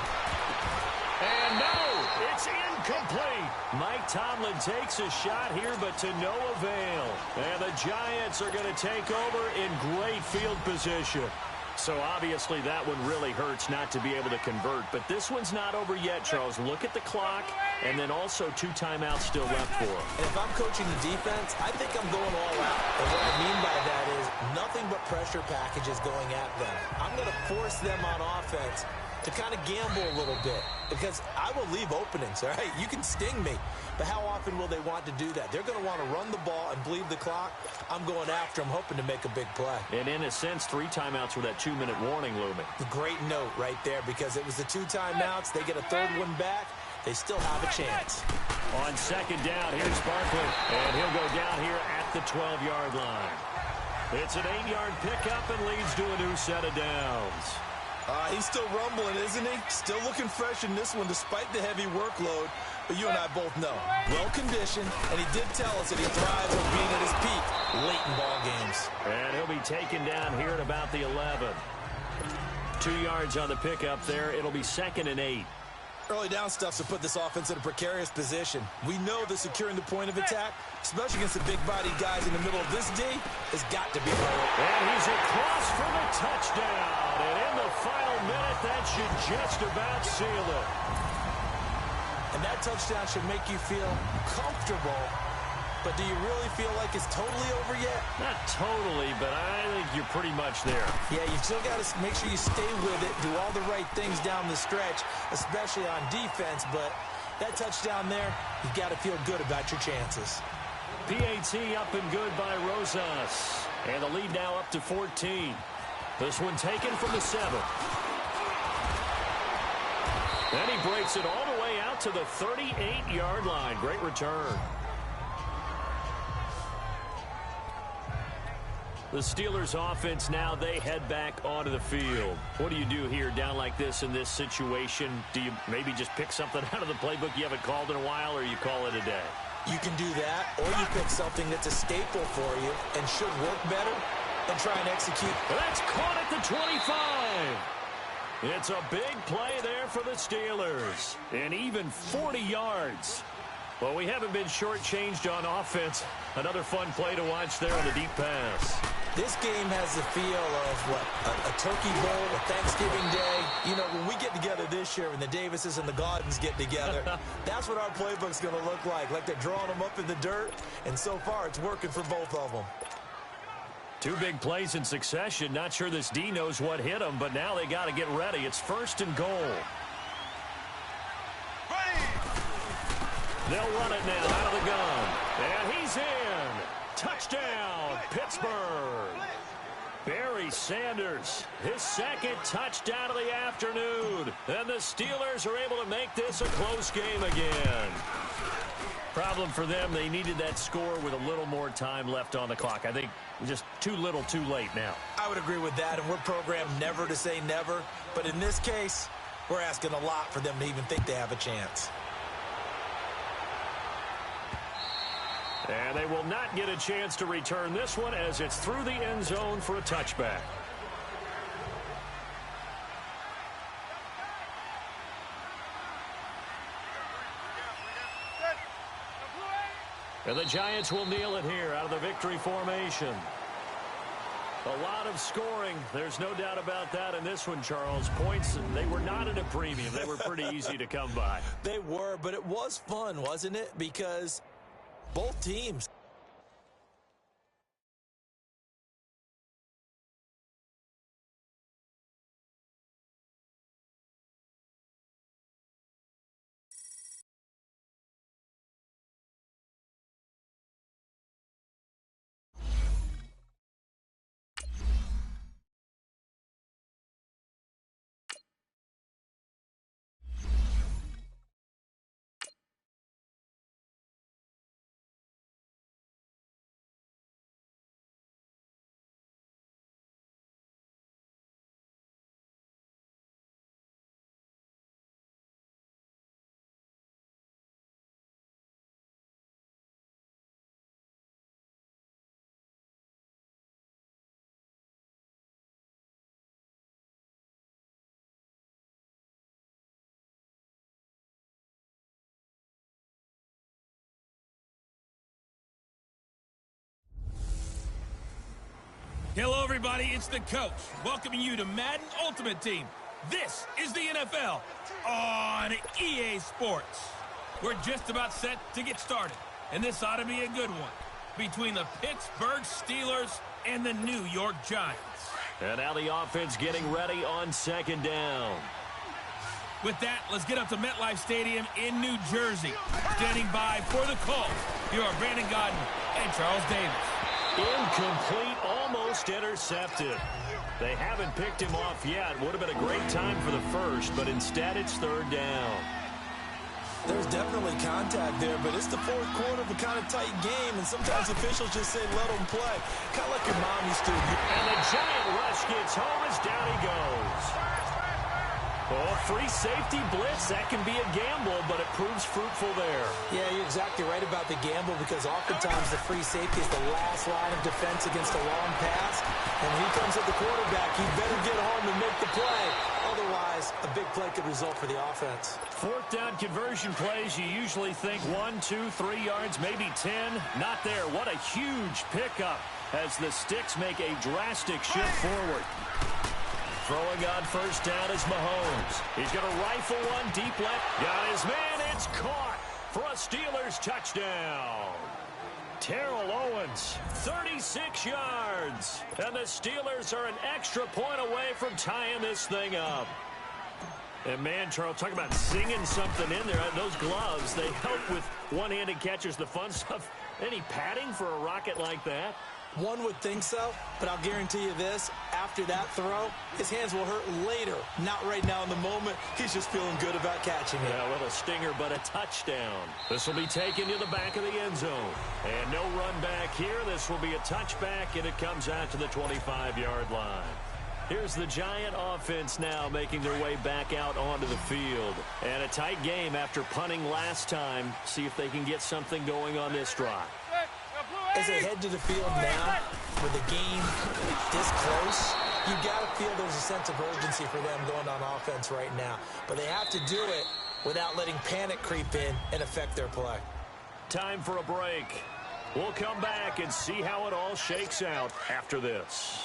And no, it's incomplete. Mike Tomlin takes a shot here, but to no avail. And the Giants are going to take over in great field position. So obviously that one really hurts not to be able to convert. But this one's not over yet, Charles. Look at the clock, and then also 2 timeouts still left for him. And if I'm coaching the defense, I think I'm going all out. And what I mean by that is nothing but pressure packages going at them. I'm going to force them on offense to kind of gamble a little bit because I will leave openings, all right? You can sting me, but how often will they want to do that? They're going to want to run the ball and bleed the clock. I'm going after them, hoping to make a big play. And in a sense, 3 timeouts with that 2-minute warning looming. Great note right there because it was the 2 timeouts. They get a 3rd one back. They still have a chance. On second down, here's Barkley, and he'll go down here at the 12-yard line. It's an 8-yard pickup and leads to a new set of downs. He's still rumbling, isn't he? Still looking fresh in this one despite the heavy workload. But you and I both know, well-conditioned, and he did tell us that he thrives on being at his peak late in ball games. And he'll be taken down here at about the 11. 2 yards on the pickup there. It'll be 2nd and 8. Early down stuff's to put this offense in a precarious position. We know that securing the point of attack, especially against the big-bodied guys in the middle of this D, has got to be priority. And he's across for the touchdown. And in the final minute, that should just about seal it. And that touchdown should make you feel comfortable. But do you really feel like it's totally over yet? Not totally, but I think you're pretty much there. Yeah, you still got to make sure you stay with it, do all the right things down the stretch, especially on defense. But that touchdown there, you got to feel good about your chances. PAT up and good by Rosas. And the lead now up to 14. This one taken from the 7. And he breaks it all the way out to the 38-yard line. Great return. The Steelers offense now, they head back onto the field. What do you do here down like this in this situation? Do you maybe just pick something out of the playbook you haven't called in a while, or you call it a day? You can do that, or you pick something that's a staple for you and should work better and try and execute. That's caught at the 25. It's a big play there for the Steelers. And even 40 yards. Well, we haven't been shortchanged on offense. Another fun play to watch there on the deep pass. This game has the feel of, what, a turkey bowl, a Thanksgiving Day. You know, when we get together this year and the Davises and the Gaudens get together, that's what our playbook's going to look like they're drawing them up in the dirt, and so far it's working for both of them. 2 big plays in succession. Not sure this D knows what hit them, but now they got to get ready. It's 1st and goal. They'll run it now out of the gun. And he's in. Touchdown, Pittsburgh. Barry Sanders, his 2nd touchdown of the afternoon. And the Steelers are able to make this a close game again. Problem for them, they needed that score with a little more time left on the clock. I think just too little too late now. I would agree with that, and we're programmed never to say never. But in this case, we're asking a lot for them to even think they have a chance. And they will not get a chance to return this one as it's through the end zone for a touchback. And the Giants will kneel it here out of the victory formation. A lot of scoring. There's no doubt about that in this one, Charles. Points, they were not at a premium. They were pretty easy to come by. They were, but it was fun, wasn't it? Because both teams. Hello, everybody. It's the coach welcoming you to Madden Ultimate Team. This is the NFL on EA Sports. We're just about set to get started, and this ought to be a good one between the Pittsburgh Steelers and the New York Giants. And now the offense getting ready on second down. With that, let's get up to MetLife Stadium in New Jersey. Standing by for the call, here are Brandon Godden and Charles Davis. Incomplete, almost intercepted. They haven't picked him off yet. Would have been a great time for the first, but instead it's third down. There's definitely contact there, but it's the fourth quarter of a kind of tight game, and sometimes officials just say let them play. Kind of like your mom used to. And the Giant rush gets home as down he goes. Oh, free safety blitz. That can be a gamble, but it proves fruitful there. Yeah, you're exactly right about the gamble because oftentimes the free safety is the last line of defense against a long pass. And when he comes at the quarterback, he better get home and make the play. Otherwise, a big play could result for the offense. Fourth down conversion plays, you usually think 1, 2, 3 yards, maybe 10. Not there. What a huge pickup as the Sticks make a drastic shift forward. Throwing on first down is Mahomes. He's going to rifle one deep left. Got his man. It's caught for a Steelers touchdown. Terrell Owens, 36 yards. And the Steelers are an extra point away from tying this thing up. And, man, Charles, talk about singing something in there. Those gloves, they help with one-handed catches, the fun stuff. Any padding for a rocket like that? One would think so, but I'll guarantee you this. After that throw, his hands will hurt later. Not right now in the moment. He's just feeling good about catching it. Yeah, a little stinger, but a touchdown. This will be taken to the back of the end zone. And no run back here. This will be a touchback, and it comes out to the 25-yard line. Here's the Giant offense now making their way back out onto the field. And a tight game after punting last time. See if they can get something going on this drive. As they head to the field now, with the game this close, you got to feel there's a sense of urgency for them going on offense right now. But they have to do it without letting panic creep in and affect their play. Time for a break. We'll come back and see how it all shakes out after this.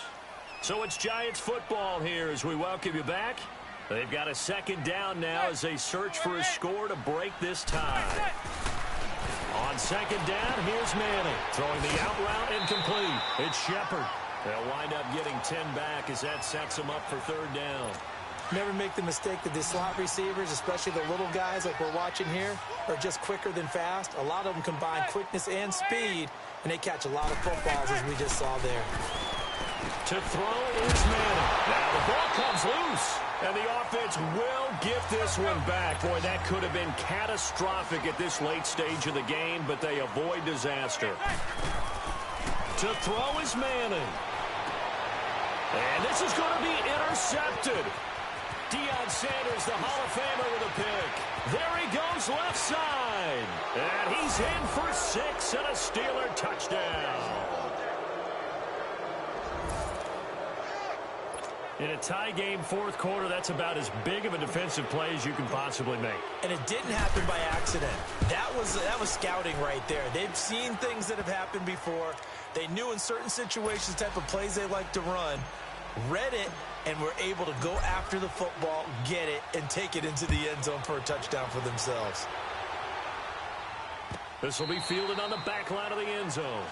So it's Giants football here as we welcome you back. They've got a second down now as they search for a score to break this tie. On second down, here's Manning. Throwing the out route incomplete. It's Shepard. They'll wind up getting 10 back as that sets them up for third down. Never make the mistake that the slot receivers, especially the little guys like we're watching here, are just quicker than fast. A lot of them combine quickness and speed, and they catch a lot of footballs as we just saw there. To throw is Manning. Now the ball comes loose. And the offense will get this one back. Boy, that could have been catastrophic at this late stage of the game, but they avoid disaster. To throw is Manning. And this is going to be intercepted. Deion Sanders, the Hall of Famer, with a pick. There he goes left side. And he's in for 6 and a Steeler touchdown. In a tie game fourth quarter, that's about as big of a defensive play as you can possibly make. And it didn't happen by accident. That was scouting right there. They've seen things that have happened before. They knew in certain situations the type of plays they like to run, read it, and were able to go after the football, get it, and take it into the end zone for a touchdown for themselves. This will be fielded on the back line of the end zone.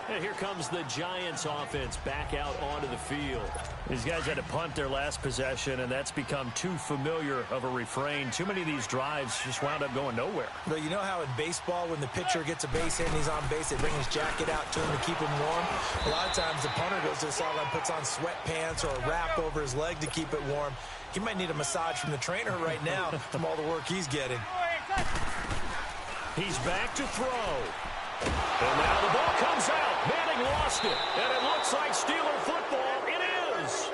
And here comes the Giants offense back out onto the field. These guys had to punt their last possession, and that's become too familiar of a refrain. Too many of these drives just wound up going nowhere. But you know how in baseball, when the pitcher gets a base hit and he's on base, they bring his jacket out to him to keep him warm? A lot of times the punter goes to the sideline, puts on sweatpants or a wrap over his leg to keep it warm. He might need a massage from the trainer right now from all the work he's getting. He's back to throw. And now the ball comes out. Manning lost it. And it looks like Steeler football. It is.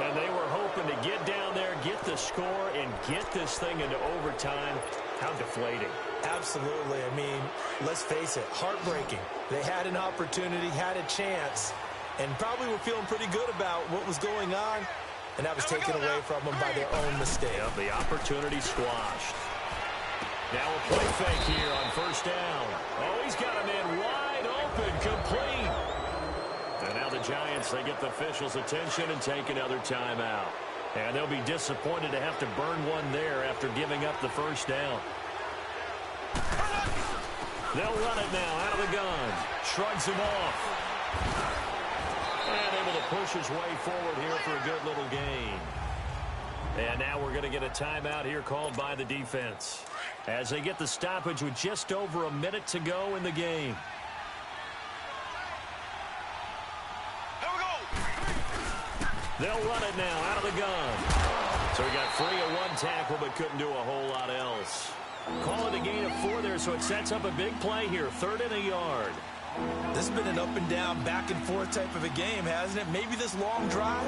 And they were hoping to get down there, get the score, and get this thing into overtime. How deflating. Absolutely. I mean, let's face it, heartbreaking. They had an opportunity, had a chance, and probably were feeling pretty good about what was going on, and that was taken away from them by their own mistake. Yep, the opportunity squashed. Now a play fake here on first down. Oh, he's got a man wide open, complete. And now the Giants, they get the officials' attention and take another timeout. And they'll be disappointed to have to burn one there after giving up the first down. They'll run it now out of the gun. Shrugs him off. And able to push his way forward here for a good little gain. And now we're going to get a timeout here called by the defense, as they get the stoppage with just over a minute to go in the game. Here we go. They'll run it now out of the gun. So he got free of one tackle but couldn't do a whole lot else. Call it a gain of 4 there, so it sets up a big play here. 3rd and a yard. This has been an up and down, back and forth type of a game, hasn't it? Maybe this long drive,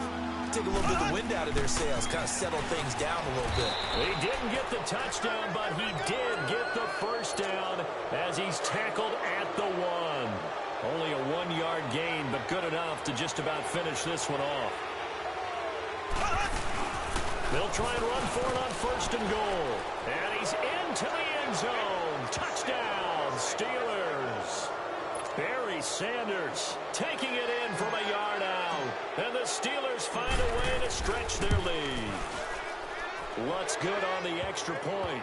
take a little bit of the wind out of their sails, kind of settle things down a little bit. He didn't get the touchdown, but he did get the first down as he's tackled at the 1. Only a 1-yard gain, but good enough to just about finish this one off. They'll try and run for it on 1st and goal. And he's into the end zone. Touchdown, Steelers. Barry Sanders taking it in from a yard out. And the Steelers find a way to stretch their lead. What's good on the extra point?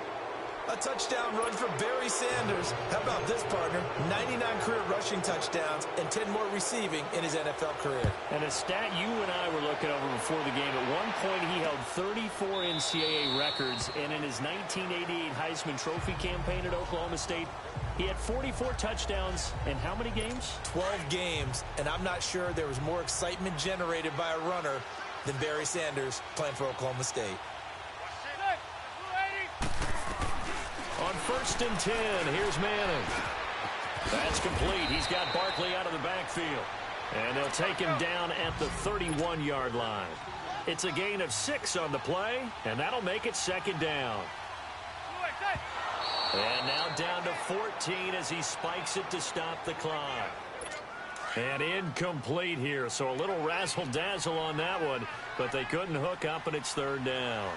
A touchdown run for Barry Sanders. How about this, partner? 99 career rushing touchdowns and 10 more receiving in his NFL career. And a stat you and I were looking over before the game. At one point, he held 34 NCAA records. And in his 1988 Heisman Trophy campaign at Oklahoma State, he had 44 touchdowns in how many games? 12 games. And I'm not sure there was more excitement generated by a runner than Barry Sanders playing for Oklahoma State. On 1st and 10, here's Manning. That's complete. He's got Barkley out of the backfield. And they'll take him down at the 31-yard line. It's a gain of 6 on the play, and that'll make it 2nd down. And now down to 14 as he spikes it to stop the clock. And incomplete here, so a little razzle-dazzle on that one, but they couldn't hook up, and it's 3rd down.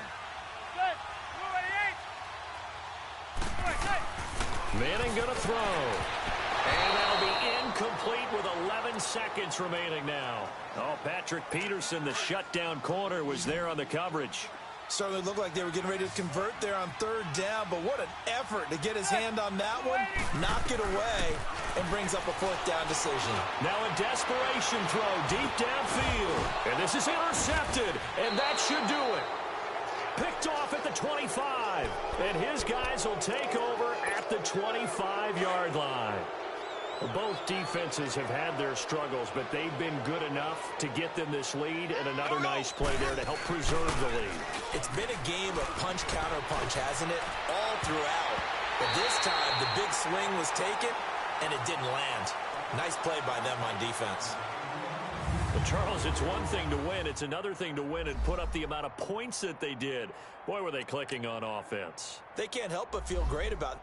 Manning going to throw. And that'll be incomplete with 11 seconds remaining now. Oh, Patrick Peterson, the shutdown corner, was there on the coverage. Certainly looked like they were getting ready to convert there on 3rd down, but what an effort to get his hand on that one, knock it away, and brings up a 4th down decision. Now a desperation throw deep downfield. And this is intercepted, and that should do it. Picked off at the 25, and his guys will take over at the 25-yard line. Both defenses have had their struggles, but they've been good enough to get them this lead, and another nice play there to help preserve the lead. It's been a game of punch-counter-punch, hasn't it? All throughout. But this time, the big swing was taken, and it didn't land. Nice play by them on defense. Well, Charles, it's one thing to win. It's another thing to win and put up the amount of points that they did. Boy, were they clicking on offense. They can't help but feel great about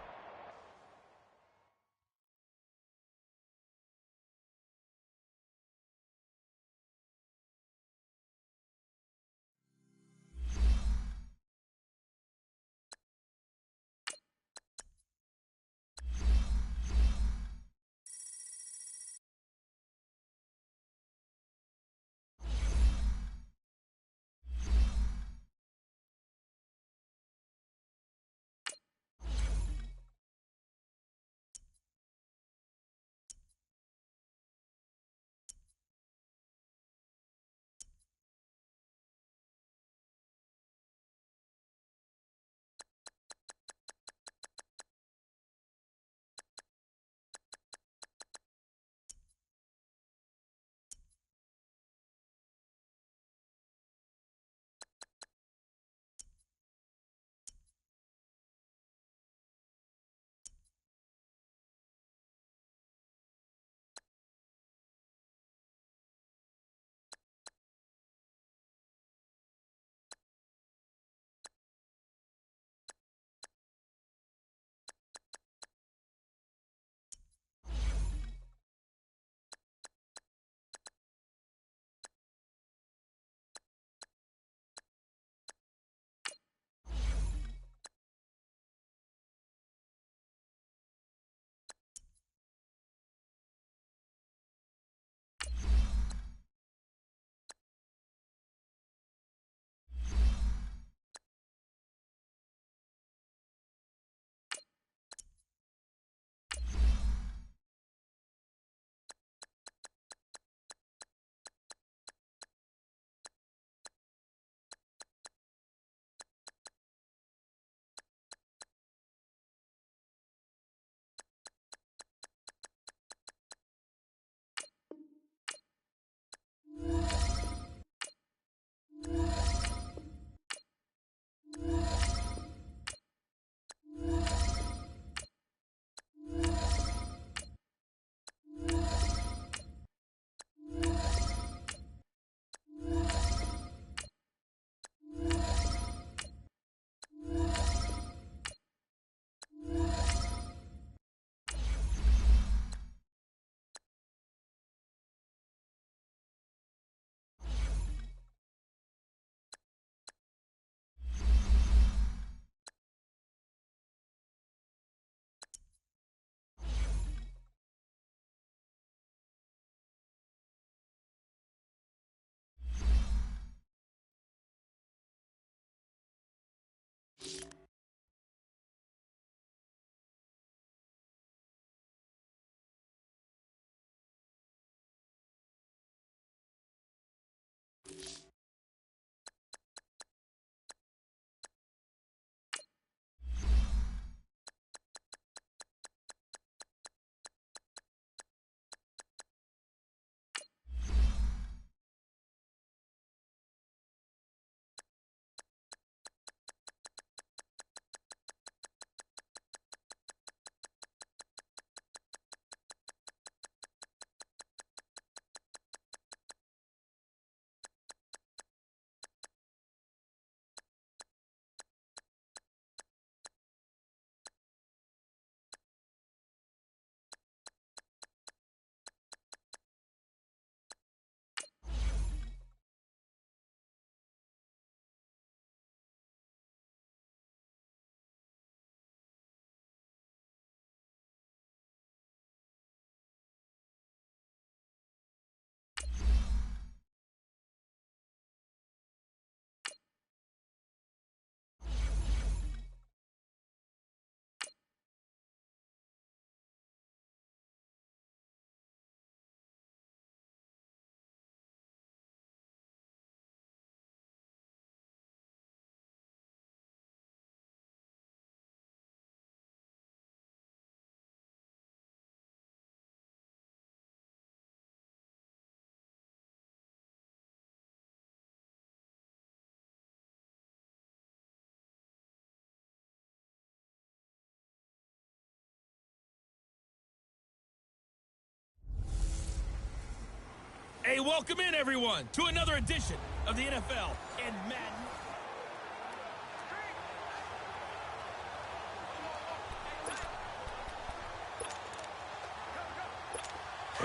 Hey, welcome in, everyone, to another edition of the NFL and Madden.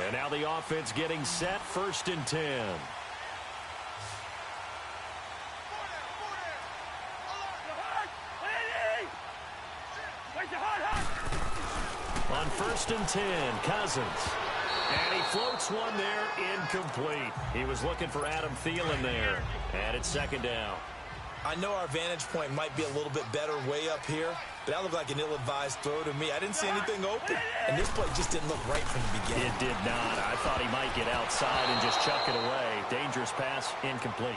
And now the offense getting set, 1st and 10. On 1st and 10, Cousins. And he floats one there, incomplete. He was looking for Adam Thielen there. And it's 2nd down. I know our vantage point might be a little bit better way up here, but that looked like an ill-advised throw to me. I didn't see anything open, and this play just didn't look right from the beginning. It did not. I thought he might get outside and just chuck it away. Dangerous pass, incomplete.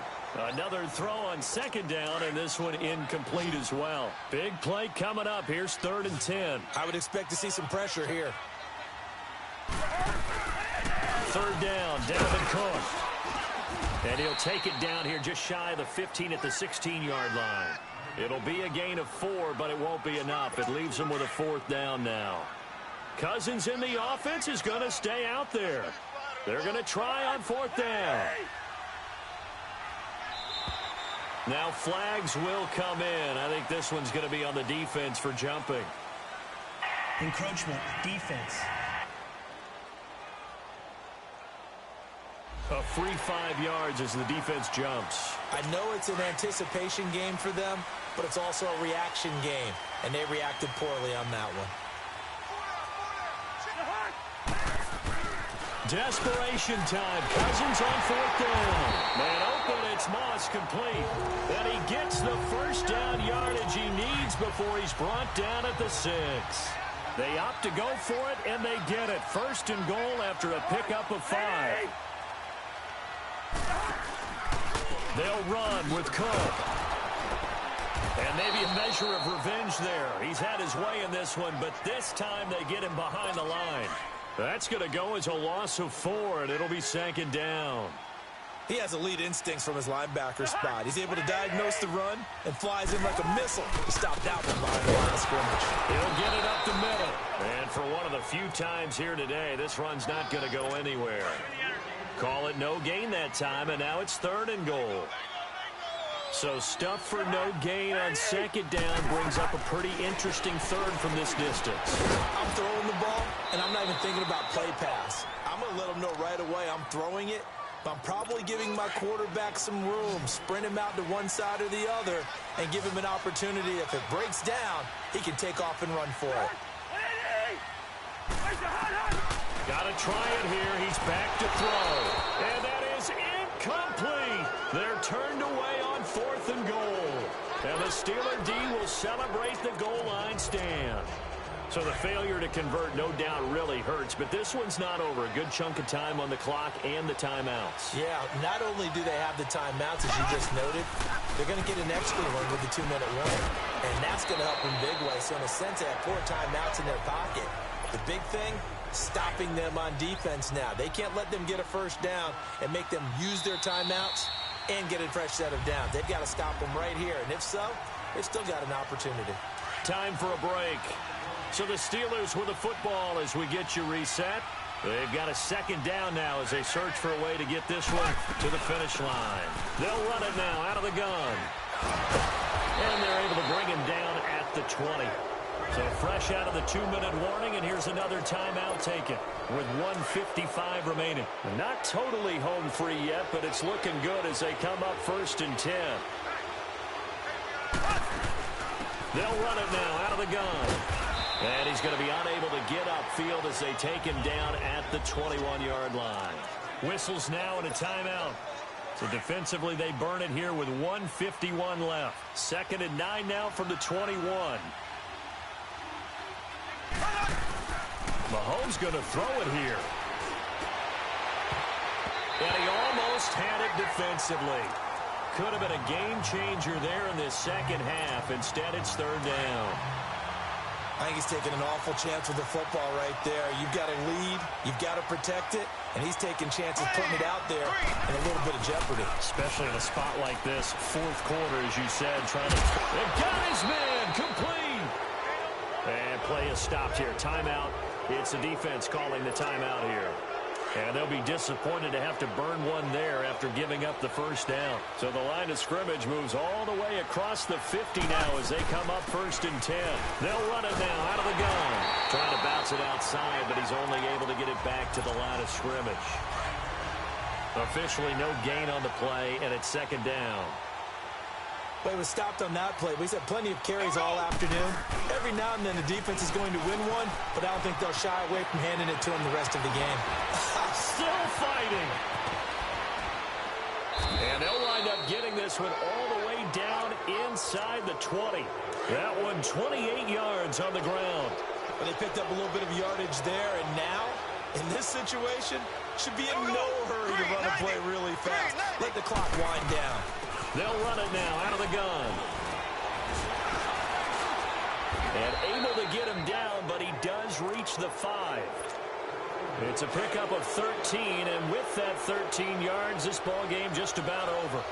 Another throw on 2nd down, and this one incomplete as well. Big play coming up. Here's 3rd and 10. I would expect to see some pressure here. 3rd down, Dalvin Cook. And he'll take it down here just shy of the 15 at the 16-yard line. It'll be a gain of 4, but it won't be enough. It leaves him with a 4th down now. Cousins in the offense is going to stay out there. They're going to try on 4th down. Now flags will come in. I think this one's going to be on the defense for jumping. Encroachment, defense. A free 5 yards as the defense jumps. I know it's an anticipation game for them, but it's also a reaction game, and they reacted poorly on that one. Desperation time. Cousins on 4th down. Man open, it's Moss complete. And he gets the 1st down yardage he needs before he's brought down at the 6. They opt to go for it, and they get it. 1st and goal after a pickup of 5. They'll run with Cook. And maybe a measure of revenge there. He's had his way in this one, but this time they get him behind the line. That's going to go as a loss of 4, and it'll be 2nd down. He has elite instincts from his linebacker spot. He's able to diagnose the run and flies in like a missile to stop that one behind the line of scrimmage. He'll get it up the middle. And for one of the few times here today, this run's not going to go anywhere. Call it no gain that time, and now it's 3rd and goal. So stuff for no gain on 2nd down brings up a pretty interesting 3rd from this distance. I'm throwing the ball, and I'm not even thinking about play pass. I'm going to let them know right away I'm throwing it, but I'm probably giving my quarterback some room, sprint him out to one side or the other, and give him an opportunity. If it breaks down, he can take off and run for it. Got to try it here. He's back to throw. And that is incomplete. They're turned away on 4th and goal. And the Steeler D will celebrate the goal line stand. So the failure to convert no doubt really hurts, but this one's not over. A good chunk of time on the clock and the timeouts. Yeah, not only do they have the timeouts, as you just noted, they're going to get an extra one with the 2-minute warning. And that's going to help in a big way. So in a sense, they have 4 timeouts in their pocket. The big thing, stopping them on defense now. They can't let them get a 1st down and make them use their timeouts and get a fresh set of downs. They've got to stop them right here. And if so, they've still got an opportunity. Time for a break. So the Steelers with the football as we get you reset. They've got a 2nd down now as they search for a way to get this one to the finish line. They'll run it now out of the gun. And they're able to bring him down at the 20. So fresh out of the 2-minute warning, and here's another timeout taken with 1:55 remaining. Not totally home free yet, but it's looking good as they come up 1st and 10. They'll run it now out of the gun. And he's going to be unable to get upfield as they take him down at the 21-yard line. Whistles now and a timeout. So defensively, they burn it here with 1:51 left. 2nd and 9 now from the 21. Mahomes going to throw it here. And he almost had it defensively. Could have been a game changer there in this 2nd half. Instead, it's 3rd down. I think he's taking an awful chance with the football right there. You've got to lead. You've got to protect it. And he's taking chances putting it out there in a little bit of jeopardy. Especially in a spot like this, 4th quarter, as you said, trying to... They got his man complete. And play is stopped here. Timeout. It's the defense calling the timeout here. And they'll be disappointed to have to burn one there after giving up the first down. So the line of scrimmage moves all the way across the 50 now as they come up 1st and 10. They'll run it now out of the gun. Trying to bounce it outside, but he's only able to get it back to the line of scrimmage. Officially no gain on the play, and it's 2nd down. Well, he was stopped on that play. He's had plenty of carries all afternoon. Every now and then the defense is going to win one, but I don't think they'll shy away from handing it to him the rest of the game. Still fighting. And they'll wind up getting this one all the way down inside the 20. That one 28 yards on the ground. But they picked up a little bit of yardage there, and now, in this situation, should be in no hurry to run a play really fast. Let the clock wind down. They'll run it now out of the gun. And able to get him down, but he does reach the 5. It's a pickup of 13, and with that 13 yards, this ball game just about over.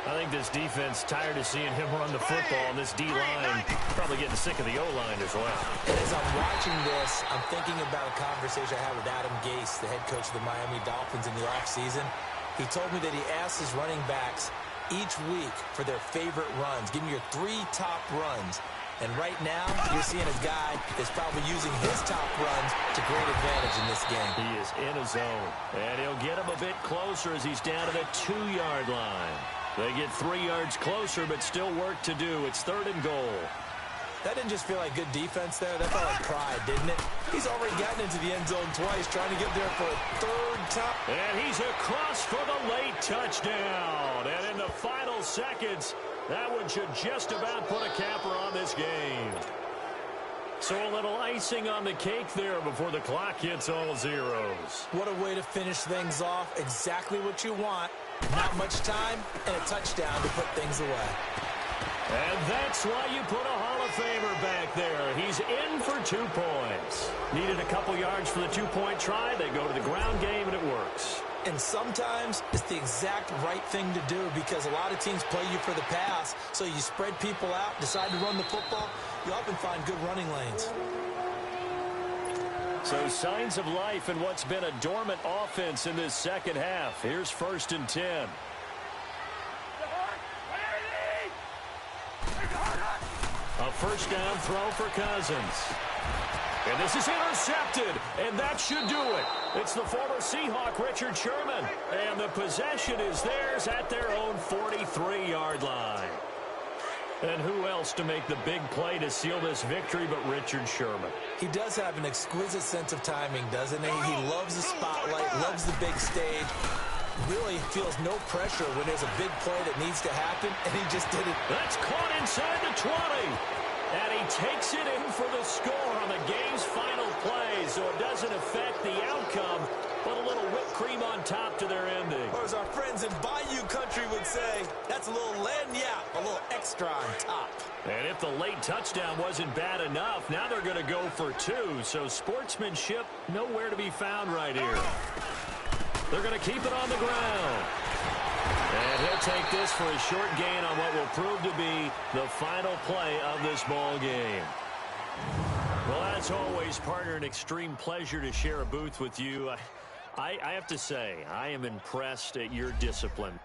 I think this defense tired of seeing him run the football, and this D-line probably getting sick of the O-line as well. As I'm watching this, I'm thinking about a conversation I had with Adam Gase, the head coach of the Miami Dolphins in the offseason. He told me that he asked his running backs each week for their favorite runs. Give me your 3 top runs. And right now, you're seeing a guy that's probably using his top runs to great advantage in this game. He is in a zone. And he'll get him a bit closer as he's down to the 2-yard line. They get 3 yards closer, but still work to do. It's 3rd and goal. That didn't just feel like good defense there. That felt like pride, didn't it? He's already gotten into the end zone twice, trying to get there for a 3rd time. And he's across for the late touchdown. And in the final seconds, that one should just about put a capper on this game. So a little icing on the cake there before the clock hits all zeros. What a way to finish things off. Exactly what you want. Not much time and a touchdown to put things away. And that's why you put a Hall of Famer back there. He's in for 2 points. Needed a couple yards for the 2-point try. They go to the ground game, and it works. And sometimes it's the exact right thing to do because a lot of teams play you for the pass. So you spread people out, decide to run the football. You often find good running lanes. So signs of life in what's been a dormant offense in this second half. Here's 1st and 10. A 1st down throw for Cousins. And this is intercepted, and that should do it. It's the former Seahawk, Richard Sherman. And the possession is theirs at their own 43-yard line. And who else to make the big play to seal this victory but Richard Sherman? He does have an exquisite sense of timing, doesn't he? He loves the spotlight, loves the big stage. Really feels no pressure when there's a big play that needs to happen, and he just did it. That's caught inside the 20. And he takes it in for the score on the game's final play, so it doesn't affect the outcome, but a little whipped cream on top to their ending. Or as our friends in Bayou Country would say, that's a little lagniappe, a little extra on top. And if the late touchdown wasn't bad enough, now they're going to go for 2, so sportsmanship nowhere to be found right here. They're going to keep it on the ground. And he'll take this for a short gain on what will prove to be the final play of this ball game. Well, as always, partner, an extreme pleasure to share a booth with you. I have to say, I am impressed at your discipline.